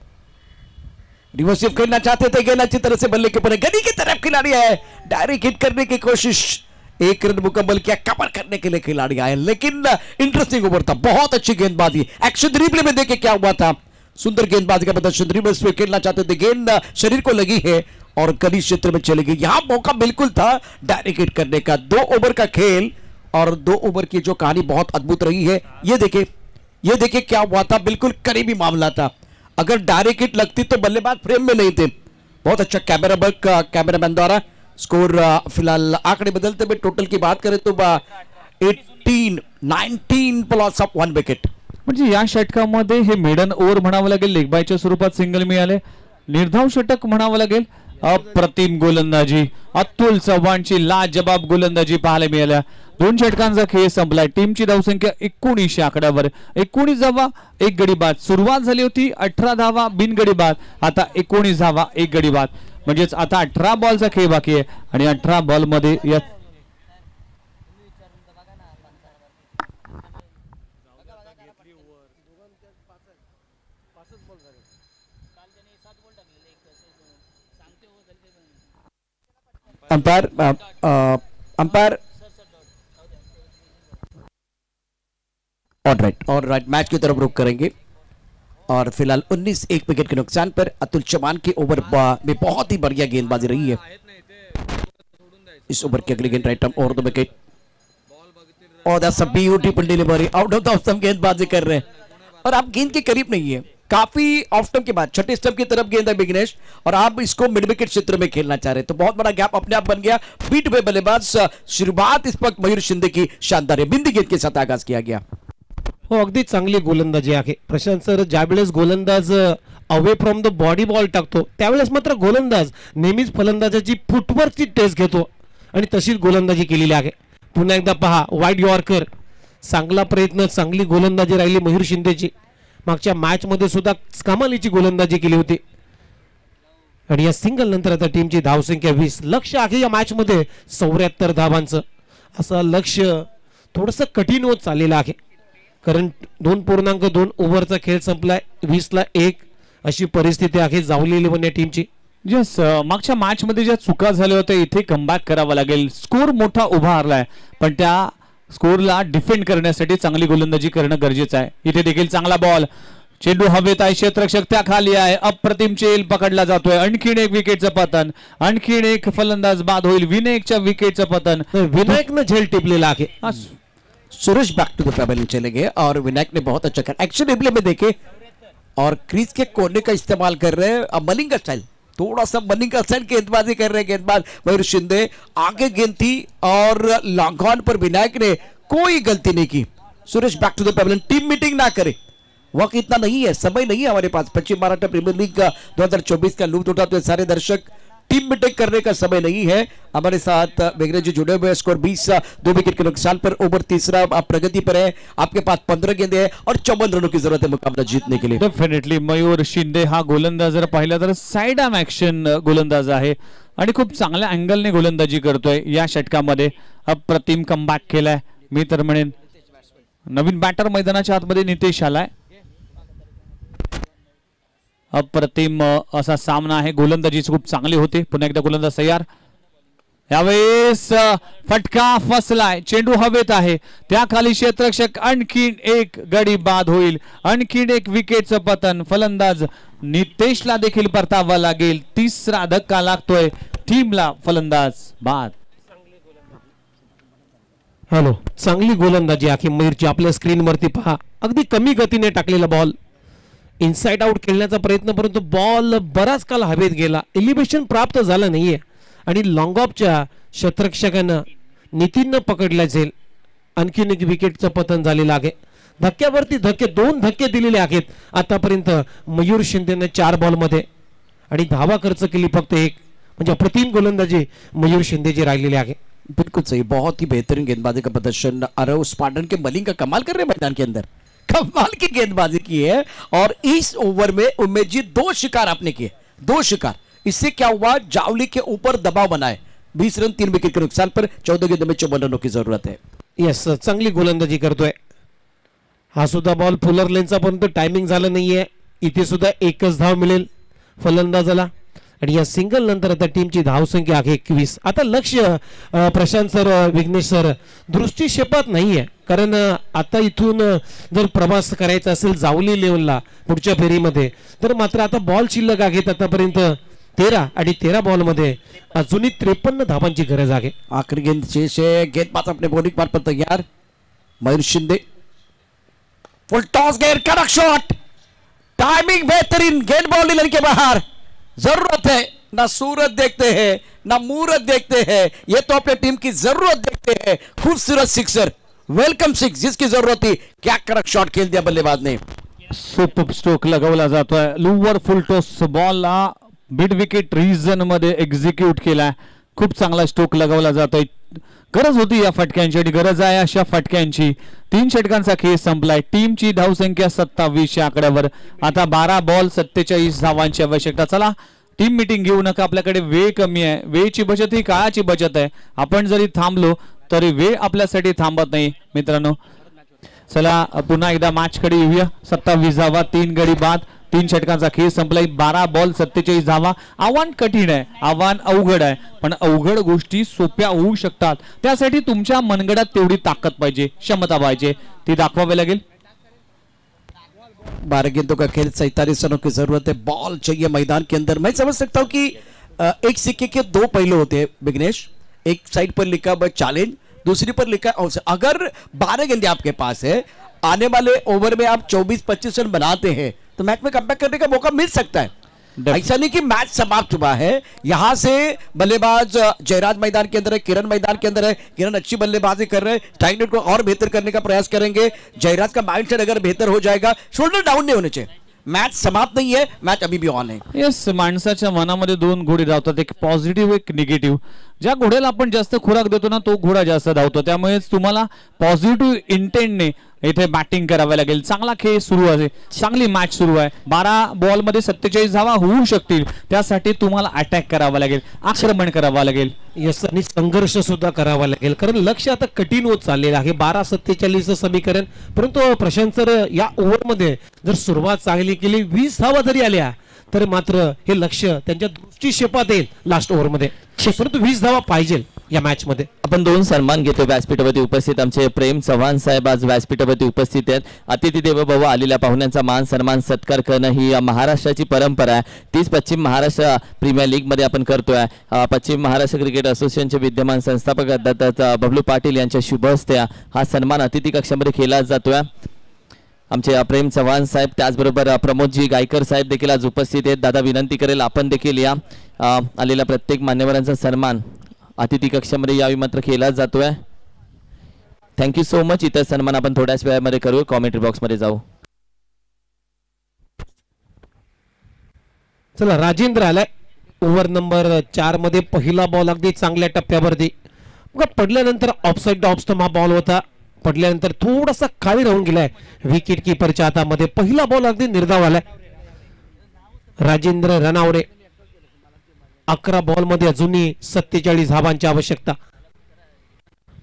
रिवर्सिव खेलना चाहते थे, गेंद अच्छी तरह से बल्ले के ऊपर गली की तरफ खिलाड़ी है, डायरेक्ट हिट करने की कोशिश, 1 रन मुकम्मल किया, कवर करने के लिए खिलाड़ी आए लेकिन इंटरेस्टिंग ओवर था. बहुत अच्छी गेंदबाजी. एक्शन रिप्ले में देखे क्या हुआ था. सुंदर गेंदबाजी का प्रदर्शन. रिवर्स पे खेलना चाहते थे, गेंद शरीर को लगी है और गली क्षेत्र में चली गई. यहां मौका बिल्कुल था डायरेक्ट हिट करने का. 2 ओवर का खेल और 2 ओवर की जो कहानी बहुत अद्भुत रही है. ये देखिए क्या हुआ था. बिल्कुल करीबी मामला था. अगर डायरेक्ट हिट लगती तो बल्लेबाज फ्रेम में नहीं थे. बहुत अच्छा कैमरामैन द्वारा. स्कोर फिलहाल आंकड़े बदलते हुए टोटल की बात करें तो 19 प्लस ऑफ 1 विकेट. म्हणजे या षटकामध्ये हे मेडन ओव्हर म्हणावं लागेल, लेगबायच्या स्वरूपात सिंगल मिळाले, निर्धाव षटक म्हणावं लागेल. अप्रतिम गोलंदाजी, अतुल चव्हाणची लाजबाब गोलंदाजी पाहायला मिळाल्या. 2 षटकांचा खेळ संपलाय. टीमची धावसंख्या 19 आकड्यावर. 19 धावा 1 गडी बाद. सुरुवात झाली होती 18 धावा बिनगडी बाद, आता 19 धावा 1 गडी बाद. म्हणजेच आता 18 बॉलचा खेळ बाकी आहे आणि 18 बॉल मध्ये या अंपायर और राइट मैच की तरफ रुख करेंगे. और फिलहाल 19 विकेट के नुकसान पर अतुल चौहान की ओवर में बहुत ही बढ़िया गेंदबाजी रही है. इस ओवर की अगली गेंद राइट आर्म और 2 विकेट. और that's a beautiful delivery. Out of the off stump गेंदबाजी कर रहे हैं और आप गेंद के करीब नहीं है. काफी ऑफ स्टंप के बाद छठे स्टंप की तरफ गेंद है विघ्नेश और आप इसको मिड विकेट क्षेत्र में खेलना चाह रहे हैं तो बहुत बड़ा गैप अपने आप बन गया. बीट पे बल्लेबाज. शुरुआत इस वक्त मयूर शिंदे की शानदार है. बिंदी गेंद के साथ आगाज किया गया. हो, अगदी चांगली गोलंदाजी आहे. प्रशांत सर ज्यावेळेस गोलंदाज away from the body ball टाकतो त्यावेळेस मात्र गोलंदाज नेहमीच फलंदाजाची फुटवर्कची टेस्ट घेतो आणि तशीच गोलंदाजी केलेली आहे. पुन्हा एकदा पहा वाईड यॉर्कर. चांगला प्रयत्न, चांगली गोलंदाजी राहिली मयूर शिंदेची. मागच्या मॅच मध्ये सुद्धा कमालीची गोलंदाजी केली होती आणि या सिंगल नंतर आता टीमची धावसंख्या 20. लक्ष आहे या मॅच मध्ये 74 धावांचं. असं लक्ष थोडंसं कठीण होत चाललेलं आहे कारण 2.2 ओव्हरचा खेळ संपलाय. 20ला 1 अशी परिस्थिती आहे जावलेली पण या टीमची. यस, मागच्या मॅच मध्ये ज्या चुका झाल्या होत्या इथे कमबॅक करावा लागेल. स्कोर मोठा उभा राहिलाय पण त्या स्कोरला डिफेंड करण्यासाठी चांगली गोलंदाजी करणं गरजेचं आहे. इथे देखील चांगला बॉल, चेंडू हवेत आहे, क्षेत्ररक्षक त्या खाली आहे, अप्रतिम चेल पकडला जातोय. आणखीन एक विकेटचं पतन, आणखीन एक फलंदाज बाद होईल. विनायकच्या विकेटचं पतन, विनायकनं झेल टिपलेला आहे. Suresh back to the pavilion चलेंगे और विनायक ने बहुत अच्छा कर एक्शन रिप्ले में देखे और क्रीज के कोने का इस्तेमाल कर रहे हैं. मलिंग का स्टाइल, थोड़ा सा मलिंग का स्टाइल गेंदबाजी कर रहे हैं गेंदबाज मयूर शिंदे. आगे गेंद थी और लॉन्ग ऑन पर विनायक ने कोई गलती नहीं की. Suresh back to the pavilion. Team meeting ना करे, वक्त इतना नहीं है, समय नहीं है हमारे पास. पश्चिम महाराष्ट्र प्रीमियर लीग का 2024 का लुत्फ उठाते हुए सारे दर्शक, टीम मीटिंग करने का समय नहीं है. हमारे साथ बेगरे जी जुड़े हुए. स्कोर 20, 2 विकेट के नुकसान पर. ओवर तीसरा, आप प्रगति पर है. आपके पास 15 गेंदें हैं और 54 रनों की जरूरत है मुकाबला जीतने के लिए. डेफिनेटली मयूर शिंदे हा गोलंदाज जर पाहिला तर साइड आर्म ऍक्शन गोलंदाज आहे आणि खूप चांगल्या अँगलने गोलंदाजी करतोय या षटकामध्ये. अप्रतिम कमबॅक केलाय. मी तर म्हणेन नवीन बॅटर मैदानाच्या आतमध्ये नितेश आलाय. अप्रतिम असा सामना आहे. गोलंदाजी खूप चांगली होते. पुन्हा एकदा गोलंदाज तयार. यावेळेस फटका फसलाय, चेंडू हवेत आहे, त्या खाली क्षेत्ररक्षक. आणखीन एक गडी बाद होईल, आणखीन एक विकेटचं पतन. फलंदाज नितेशला देखील परतावा लागेल. तिसरा धक्का लागतोय टीमला. फलंदाज बाद. हॅलो, चांगली गोलंदाजी आखी मयूरची. आपल्या स्क्रीनवरती पहा, अगदी कमी गतीने टाकलेला बॉल, इनसाइड आउट खेळण्याचा प्रयत्न, परंतु बॉल बराच काल हवेत गेला. एलिव्हेशन प्राप्त झालं नाहीये आणि लॉंग ऑफच्या क्षेत्ररक्षकानं नितीननं पकडला जाईल. आणखीन एक विकेटचं पतन झालेलं आहे. धक्क्यावरती धक्के, 2 धक्के दिलेले आहेत आतापर्यंत मयूर शिंदेने 4 बॉलमध्ये आणि धावा खर्च केली फक्त 1. म्हणजे अप्रतिम गोलंदाजी मयूर शिंदेची राहिलेली आहे. बिल्कुल सही, बहुत ही बेहतरीन गेंदबाजी का प्रदर्शन. अरव स्पार्टन के मलिंग का कमाल कर रहे हैं मैदान के अंदर, कमाल की गेंदबाजी की है. और इस ओवर में उमेश जी 2 शिकार आपने किए, 2 शिकार. इससे क्या हुआ, जावली के ऊपर दबाव बनाए. 20 रन 3 विकेट के नुकसान पर. 14 गेंदों में 54 रनों की जरूरत है. यस, चांगली गोलंदाजी करतोय. हा सुद्धा बॉल फुलर लेनचा, परंतु टायमिंग झालं नाहीये. इथे सुद्धा एकच धाव मिळेल फलंदाजाला आणि या सिंगल नंतर आता टीमची धावसंख्या आहे 21. आता लक्ष प्रशांत सर, विघ्नेश सर दृष्टीक्षेपात नाहीये, कारण आता इथून जर प्रवास करायचा असेल जावली लेवलला पुढच्या फेरीमध्ये, तर मात्र आता बॉल शिल्लक आहेत आतापर्यंत 13 आणि 13 बॉलमध्ये अजूनही 53 धावांची गरज आहे. आखिरी गेंद शेष है. गेंदबाज अपने बॉलिंग पार्ट पर तैयार. मयूर शिंदे फुल टॉस, गेयर, कड़क शॉट, टाइमिंग बेहतरीन. गेंद बॉल लाइन के बाहर. जरूरत है, ना सूरत देखते हैं ना मूरत देखते हैं, ये तो अपने टीम की जरूरत देखते हैं. खूबसूरत सिक्सर, वेलकम सिक्स जिसकी जरूरत थी. क्या कड़क शॉट खेल दिया बल्लेबाज ने. सुपर स्ट्रोक लगावला जातोय. लुवर फुल टॉस बॉलला मिड विकेट रीजन मध्ये एक्झिक्यूट केलाय. खूप चांगला स्ट्रोक लगावला जातोय. गरज होती या फटक्यांची आणि गरज आहे अशा फटक्यांची. 3 षटकांचा खेळ संपलाय. टीमची धावसंख्या 27 या आकड्यावर. आता 12 बॉल 47 धावांची आवश्यकता. चला टीम मीटिंग घेऊ नका, आपल्याकडे वेळ कमी आहे. वेळेची बचत ही काळाची बचत आहे. आपण जरी थांबलो तरी वेळ आपल्यासाठी थांबत नाही मित्रांनो. चला पुन्हा एकदा मॅच कडे येऊया. 27 धावा, 3 गडी बाद. 3 षटकांचा खेळ संपलाय. 12 बॉल 47 धावा. आव्हान कठीण आहे, आव्हान अवघड आहे, पण अवघड गोष्टी सोप्या होऊ शकतात. त्यासाठी तुमच्या मनगडात तेवढी ताकद पाहिजे, क्षमता पाहिजे, ती दाखवावी लागेल. 12 गेंदों का खेल, 47 रनों की जरूरत है. बॉल चाहिए मैदान के अंदर. मैं समझ सकता हूं कि एक सिक्के के 2 पहलू होते हैं विघ्नेश. एक साइड पर लिखा चैलेंज, दूसरी पर लिखा अवसर. अगर 12 गेंदे आपके पास है, आने वाले ओवर में आप 24-25 रन बनाते हैं तो मैच में कमबैक करने का मौका मिल सकता है. ऐसा नहीं कि मैच समाप्त हुआ है. यहां से बल्लेबाज जयराज मैदान के अंदर है, किरण मैदान के अंदर है. किरण अच्छी बल्लेबाजी कर रहे हैं, स्ट्राइक रेट को और बेहतर करने का प्रयास करेंगे. जयराज का माइंडसेट अगर बेहतर हो जाएगा, शोल्डर डाउन नहीं होने चाहिए. मैच समाप्त नहीं है, मैच अभी भी ऑन है. येस, माणसाच्या मनामध्ये 2 घोडे धावतात, एक पॉझिटिव्ह एक निगेटिव्ह. ज्या घोड्याला आपण जास्त खुराक देतो ना, तो घोडा जास्त धावतो. त्यामुळे तुम्हाला पॉझिटिव्ह इंटेंटने इथे बॅटिंग करावी लागेल. चांगला खेळ सुरू आहे, चांगली मॅच सुरू आहे. 12 बॉल मध्ये 47 धावा होऊ शकतील. त्यासाठी तुम्हाला अटॅक करावा लागेल, आक्रमण करावं लागेल. यस, आणि संघर्ष सुद्धा करावा लागेल, कारण लक्ष आता कठीण होत चाललेलं आहे. 12-47 समीकरण. परंतु प्रशांत सर या ओव्हरमध्ये जर सुरुवात चांगली केली, 20 धावा जरी आल्या तर मात्र हे लक्ष त्यांच्या दृष्टीक्षेपात येईल लास्ट ओव्हरमध्ये. परंतु 20 धावा पाहिजे. या मॅच मध्ये. आपण 2 सन्मान घेतो. व्यासपीठावरती उपस्थित आमचे प्रेम चव्हाण साहेब आज व्यासपीठावरती उपस्थित आहेत. अतिथी देवो भव, आलेल्या पाहुण्यांचा मान सन्मान सत्कार करणं ही महाराष्ट्राची परंपरा आहे. तीच पश्चिम महाराष्ट्र प्रीमियर लीग मध्ये आपण करतोय. पश्चिम महाराष्ट्र क्रिकेट असोसिएशनचे विद्यमान संस्थापक दत्त बबलू पाटील यांच्या शुभ हस्ते हा सन्मान अतिथी कक्षामध्ये केला जातोय. आमचे प्रेम चव्हाण साहेब, त्याचबरोबर प्रमोदजी गायकर साहेब देखील आज उपस्थित आहेत. दादा विनंती करेल आपण देखील या आलेल्या प्रत्येक मान्यवरांचा सन्मान अतिथी कक्षामध्ये यावेळी मात्र केला जातोय. Thank you so much. इतर सन्मान आपण थोड्याच वेळामध्ये करू. कॉमेंट्री बॉक्स मध्ये जाऊ. चला, राजेंद्र आलाय ओव्हर नंबर 4 मध्ये. पहिला बॉल अगदी चांगल्या टप्प्यावरती पडल्यानंतर ऑफसाईड ऑफ स्टंप हा बॉल होता. पडल्यानंतर थोडासा खाली राहून गेलाय विकेट किपरच्या हातामध्ये. पहिला बॉल अगदी निर्धाव आलाय. राजेंद्र रनावडे 11 बॉल मध्ये अजूनही 47 धावांची आवश्यकता.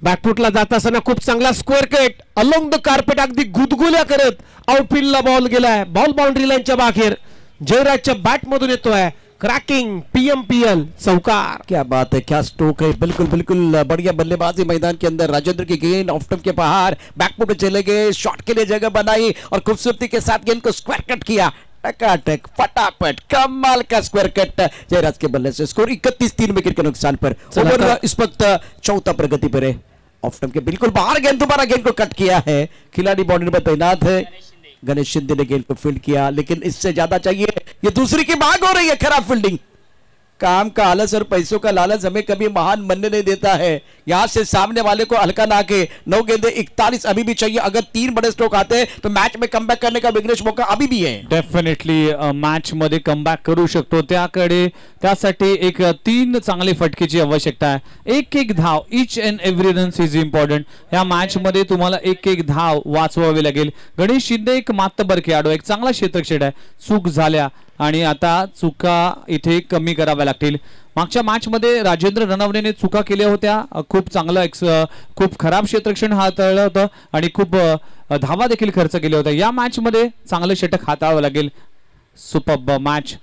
बॅकफुटला जात असताना खूप चांगला square cut along the carpet अगदी गुदगुल्या करत आउटफील्डला बॉल गेलाय. बॉल बाउंड्री लाईनच्या बाहेर. जयराजच्या बॅट मधून येतोय क्रैकिंग PMPL चौकार. क्या बात है, क्या स्ट्रोक है, बिल्कुल बिल्कुल बढ़िया बल्लेबाजी मैदान के अंदर. राजेंद्र की गेंद ऑफ स्टंप के बाहर, बैकफुट पे चले गए, शॉट के लिए जगह बनाई और खूबसूरती के साथ गेंद को स्क्वायर कट किया. टकाटक फटाफट कमाल का स्क्वायर कट जयराज के बल्ले से. स्कोर 31, 3 विकेट के नुकसान पर. ओवर इस वक्त चौथा प्रगति पर है. ऑफ स्टंप के बिल्कुल बाहर गेंद, दोबारा गेंद को कट किया है. खिलाड़ी बाउंड्री पर तैनात है. गणेश शिंदे ने गेंद को फील्ड किया, लेकिन इससे ज्यादा चाहिए. ये दूसरी की मांग हो रही है. खराब फील्डिंग. काम का आलस और पैसों का लालच हमें कभी महान बनने नहीं देता है. यहां से सामने वाले को हल्का ना के 9 गेंदे 41 अभी भी चाहिए. अगर 3 बड़े स्ट्रोक आते हैं तो मैच में कमबॅक करने का विघ्नेश मौका अभी भी है. डेफिनेटली मॅच मध्ये कमबॅक करू शकतो. त्यासाठी एक 3 चांगले फटकेची आवश्यकता आहे. एक धाव, each and every runs is important. या मॅच मध्ये तुम्हाला एक धाव वाचवावी लागेल. गणेश शिंदे एक मातबर खेळाडू, एक चांगला क्षेत्ररक्षक आहे. चूक झाल्या आणि आता चुका इथे कमी कराव्या लागतील. मागच्या मॅच मध्ये राजेंद्र रनवडेने चुका केल्या होत्या. खूप चांगलं खूप खराब क्षेत्ररक्षण हाताळलं होतं आणि खूप धावा देखील खर्च केल्या होत्या. या मॅच मध्ये चांगलं षटक हाताळावं लागेल. Superb match.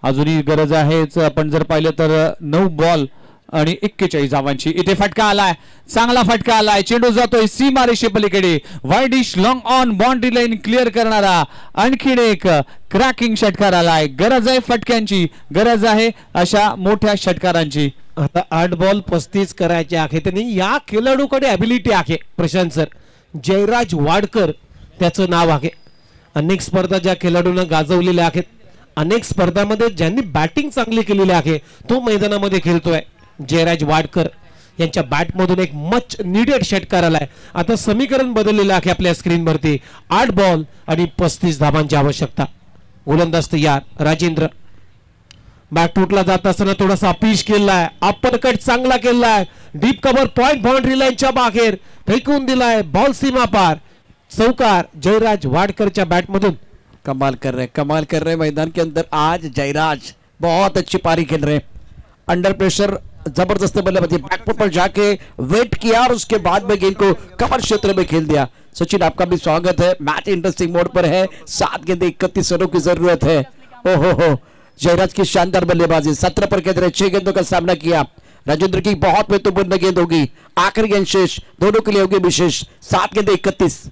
अजूनही गरज आहेच. आपण जर पाहिलं तर 9 बॉल आणि 41 धावांची. इथे फटका आलाय, चांगला फटका आलाय. चेंडू जातोय सीमारेषे पलीकडे. Widish long on boundary line clear करणारा आणखीन एक क्रॅकिंग षटकार आलाय. गरज आहे फटक्यांची, गरज आहे अशा मोठ्या षटकारांची. आता 8 बॉल 35 करायचे आहे. त्यांनी या खेळाडूकडे ॲबिलिटी आहे प्रशांत सर. जयराज वाडकर त्याचं नाव आहे. अनेक स्पर्धा ज्या खेळाडूंना गाजवलेल्या आहेत, अनेक स्पर्धांमध्ये ज्यांनी बॅटिंग चांगली केलेली आहे, तो मैदानामध्ये खेळतोय. जयराज वाडकर यांच्या बॅटमधून एक मच नीडेड षटकार आलाय. आता समीकरण बदललेलं आहे आपल्या स्क्रीनवरती. 8 बॉल आणि 35 धावांची आवश्यकता. गोलंदाज तयार. राजेंद्र बॅकफुटला जात असताना थोडासा अपीश केलाय. अप्परकट चांगला केलाय. डीप कव्हर पॉइंट बाउंड्री लाईनच्या बाहेर फेकून दिलाय. बॉल सीमा पार. चौकार जयराज वाडकरच्या बॅटमधून. कमाल कर रहे मैदान के अंदर आज जयराज. बहुत अच्छी पारी खेल रहे. अंडर प्रेशर जबरदस्त बल्लेबाजी. बैकफुट पर जाके वेट किया और उसके बाद में गेंद को कवर क्षेत्र में खेल दिया. सचिन आपका भी स्वागत है. मैच इंटरेस्टिंग मोड पर है. 7 गेंदे 31 रनों की जरूरत है. ओहो जयराज की शानदार बल्लेबाजी. 17 पर कहते रहे 6 गेंदों का सामना किया. राजेंद्र की बहुत महत्वपूर्ण गेंद होगी. आखिरी गेंद शेष दोनों के लिए होगी विशेष. 7 गेंदे 31.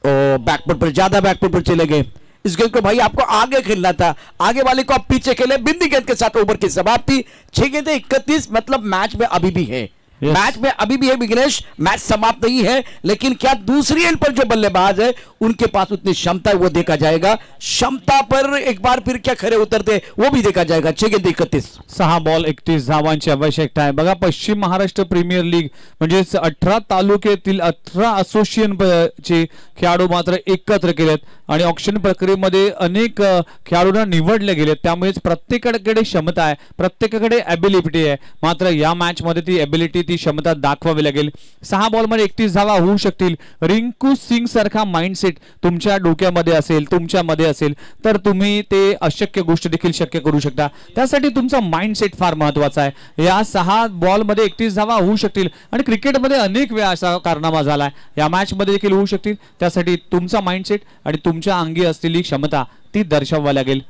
बैकफुट पर, ज्यादा बैकफुट पर चले गए. इस गेंद को भाई आपको आगे खेलना था, आगे वाले को आप पीछे खेले. बिंदी गेंद के साथ ओवर की समाप्ति. 6 गेंदे 31. मतलब मैच में अभी भी है. मैच में अभी भी है विघ्नेश. मैच समाप्त नहीं है, लेकिन क्या दूसरी एंड पर जो बल्लेबाज है उनके पास उतनी क्षमता है वो देखा जाएगा. क्षमता पर एक बार फिर क्या खरे उतरते वो भी देखा जाएगा. 6 गेंदे 31. 6 बॉल 31 धावांची आवश्यकता आहे. बघा, पश्चिम महाराष्ट्र प्रीमियर लीग म्हणजेच 18 तालुक्यातील 18 असोसिएशन चे खेळाडू मात्र एकत्र केलेत आणि ऑक्शन प्रक्रियेमध्ये अनेक खेळाडूंना निवडले गेलेत. त्यामुळेच प्रत्येकाकडे क्षमता आहे, प्रत्येकाकडे ॲबिलिटी आहे. मात्र या मॅच मध्ये ती ॲबिलिटी, ती क्षमता दाखवावी लागेल. 6 बॉल मध्ये 31 धावा होऊ शकतील. रिंकू सिंग सारखा माइंडसेट तुमच्या डोक्यामध्ये असेल, तुमच्यामध्ये असेल तर तुम्ही ते अशक्य गोष्ट देखील शक्य करू शकता. त्यासाठी तुमचा माइंडसेट फार महत्त्वाचा आहे. या 6 बॉल मध्ये 31 धावा होऊ शकतील आणि क्रिकेटमध्ये अनेक वेळा असा कारनामा झाला. या मॅच मध्ये देखील होऊ शकतील. त्यासाठी तुमचा माइंडसेट आणि तुमच्या अंगी असलेली क्षमता ती दर्शवावी लागेल.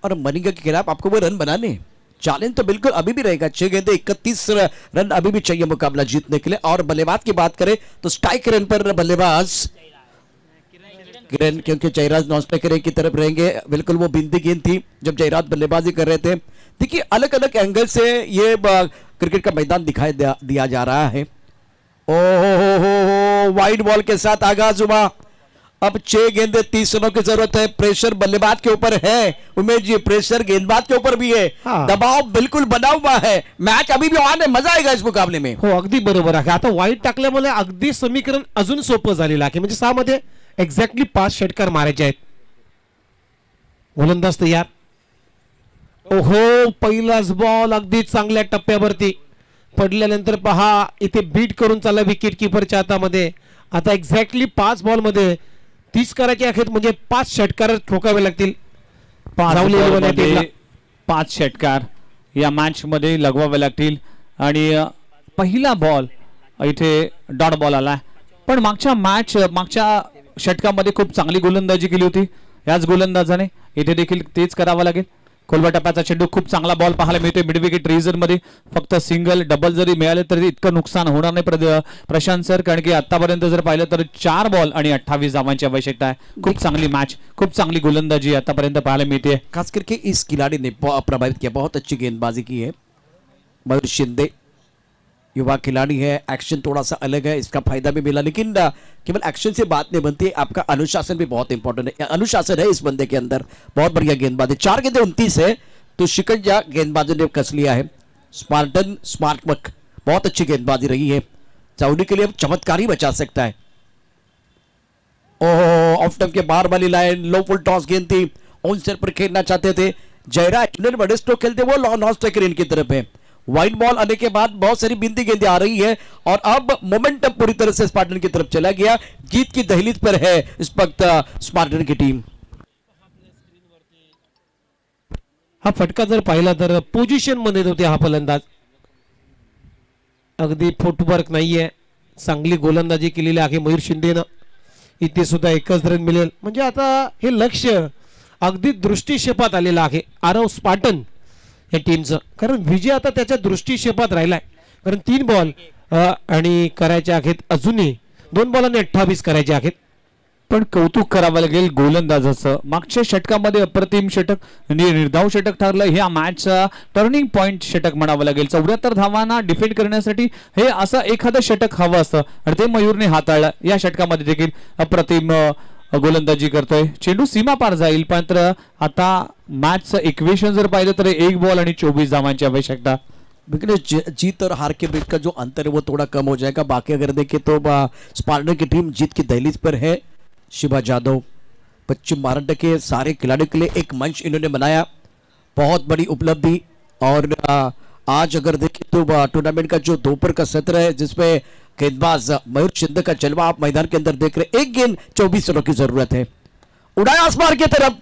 और मलिंगा के खिलाफ आपको वो रन बनाने. चैलेंज तो बिल्कुल अभी भी रहेगा। 6 गेंदे 31 रन अभी भी चाहिए मुकाबला जीतने के लिए। और बल्लेबाज की बात करें तो स्ट्राइक रन पर बल्लेबाज किरण, क्योंकि जयराज नॉन स्ट्राइकर की तरफ रहेंगे। बिल्कुल वो बिंदी गेंद थी जब जयराज बल्लेबाजी कर रहे थे। देखिए अलग अलग एंगल से ये क्रिकेट का मैदान दिखाई दिया जा रहा है। ओ वाइड बॉल के साथ आगाज हुआ। अब 6 गेंदे 30 रनों की जरूरत है। प्रेशर बल्लेबाज के ऊपर है उमेश जी, प्रेशर गेंदबाज के ऊपर भी है। दबाव बिल्कुल बना हुआ है। मैच अभी भी ऑन है, मजा आएगा इस मुकाबले में। हो अगदी बरोबर आहे। आता वाईट टाकल्यामुळे अगदी समीकरण अजून सोपं झालेलं आहे। म्हणजे 6 मध्ये एक्झॅक्टली 5 षटकार मारायचे आहेत। गोलंदाज तयार। ओहो पहिलाच बॉल अगदी चांगल्या टप्प्यावरती पडल्यानंतर पहा इथे बीट करून चालला विकेट कीपरच्या हातामध्ये। आता एक्झॅक्टली 5 बॉल मध्ये 30 करायचे आहेत, म्हणजे 5 षटकार ठोकावे लागतील। 5 षटकार या मॅच मध्ये लगवावे लागतील। आणि पहिला बॉल इथे डॉट बॉल आला, पण मागच्या षटकामध्ये खूप चांगली गोलंदाजी केली होती याच गोलंदाजाने। इथे देखील तेच करावं लागेल। खोलवा टप्प्याचा चेंडू, खूप चांगला बॉल पाहायला मिळतोय मिड विकेट रीजन मध्ये। फक्त सिंगल डबल जरी मिळाले तरी इतकं नुकसान होणार नाही प्रशांत सर, कारण की आतापर्यंत जर पाहिलं तर 4 बॉल आणि 28 धावांची आवश्यकता आहे। खूप चांगली मॅच, खूप चांगली गोलंदाजी आतापर्यंत पाहायला मिळते। खास करके इस खिलाड़ी ने प्रभावित किया, बहुत अच्छी गेंदबाजी की है। मयूर शिंदे युवा खिलाड़ी है, एक्शन थोड़ा सा अलग है, इसका फायदा भी मिला। लेकिन केवल एक्शन से बात नहीं बनती, आपका अनुशासन भी बहुत इंपॉर्टेंट है। अनुशासन है इस बंदे के अंदर। बहुत बढ़िया गेंदबाजी। 4 गेंदे 29 है तो शिकंजा गेंदबाजों ने कस लिया है। स्पार्टन स्मार्टवर्क, बहुत अच्छी गेंदबाजी रही है। चाउडी के लिए चमत्कार ही बचा सकता है। ओह ऑफ स्टंप के बाहर वाली लाइन, लो फुल टॉस गेंद थी, ऑन सेट पर खेलना चाहते थे जयराज। बड़े स्ट्रोक खेलते वो नॉन स्ट्राइकर इनकी तरफ है। वाइड बॉल आने के बाद बहुत सारी बिंदी गेंदें आ रही है और अब मोमेंटम पूरी तरह से स्पार्टन की तरफ चला गया। जीत की दहलीज पर है इस वक्त स्पार्टन की टीम। हा फटका जर पाहिला तर पोझिशन मध्ये होते हा फलंदाज। अगदी फुटवर्क नाहीये, चांगली गोलंदाजी केलेली आहे मयूर शिंदेनं। इथे सुद्धा 1च रन मिळेल, म्हणजे आता हे लक्ष अगदी दृष्टिक्षेपात आलेलं आहे आरव स्पार्टन या टीमचं। कारण विजय आता त्याच्या दृष्टिक्षेपात राहिलाय, कारण 3 बॉल आणि करायचे आहेत अजूनही 2 बॉल आणि 28 करायचे आहेत। पण कौतुक करावं लागेल गोलंदाजाचं। मागच्या षटकामध्ये अप्रतिम षटक, निर्धाव षटक ठरलं। ह्या मॅचचा टर्निंग पॉइंट षटक म्हणावं लागेल। 74 धावांना डिफेंड करण्यासाठी हे असं एखादं षटक हवं असतं आणि ते मयूरने हाताळलं। या षटकामध्ये देखील अप्रतिम गोलंदाजी करतोय। चेंडू सीमा पार जाईल, पण आता मॅचचं इक्वेशन जर पाहिलं तर 1 बॉल आणि 24 धावांची आवश्यकता। जीत और हार के बीच का जो अंतर है वो थोड़ा कम हो जाएगा। बाकी अगर देखें तो स्पार्टन की टीम जीत की दहलीज पर है। शिवा जाधव पश्चिम महाराष्ट्र के सारे खिलाड़ियों के लिए एक मंच इन्होंने बनाया, बहुत बड़ी उपलब्धि। और आज अगर देखें तो टूर्नामेंट का जो दोपहर का सत्र है जिसमें गेंदबाज मयूर शिंदे का जलवा आप मैदान के अंदर देख रहे। 1 गेंद 24 रनों की जरूरत है। उड़ाया आसमान की तरफ,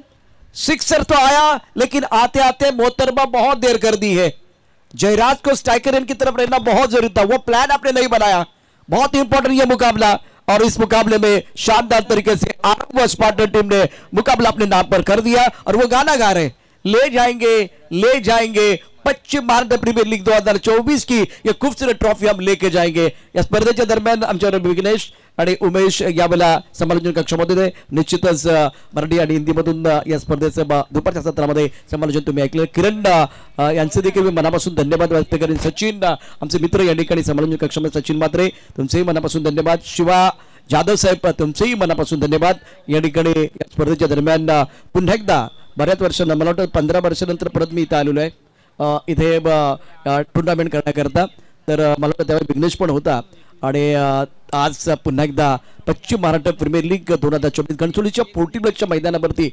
सिक्सर तो आया लेकिन आते आते मोहतरमा बहुत देर कर दी है। जयराज को स्ट्राइकर की तरफ रहना बहुत जरूरी था, वो प्लान आपने नहीं बनाया। बहुत इंपॉर्टेंट ये मुकाबला, और इस मुकाबले में शानदार तरीके से आरव स्पार्टन टीम ने मुकाबला अपने नाम पर कर दिया। और वो गाना गा रहे, ले जाएंगे पश्चिम महाराष्ट्र प्रीमियर लीग 2024 की ये खूबसूरत ट्रॉफी हम लेके जाएंगे। या स्पर्धेच्या दरम्यान आमच्याबरोबर विघ्नेश आणि उमेश यावेळेला समालोचन कक्षामध्ये होते। निश्चितच मराठी आणि हिंदीमधून या स्पर्धेचं दुपारच्या सत्रामध्ये समालोचन तुम्ही ऐकलं। किरण यांचे देखील मी मनापासून धन्यवाद व्यक्त करेन। सचिन आमचे मित्र या ठिकाणी समालोचन कक्षामध्ये सचिन म्हात्रे, तुमचेही मनापासून धन्यवाद। शिवा जाधव साहेब तुमचेही मनापासून धन्यवाद। या ठिकाणी या स्पर्धेच्या दरम्यान पुन्हा एकदा बऱ्याच वर्षांना, मला वाटतं 15 वर्षानंतर परत मी इथं आलेलो आहे इथे टूर्नामेंट करण्याकरता। तर मला वाटतं त्यावेळी विघ्नेश पण होता आणि आज पुन्हा एकदा पश्चिम महाराष्ट्र प्रीमियर लीग 2024 घणसोलीच्या 40 मैदानावरती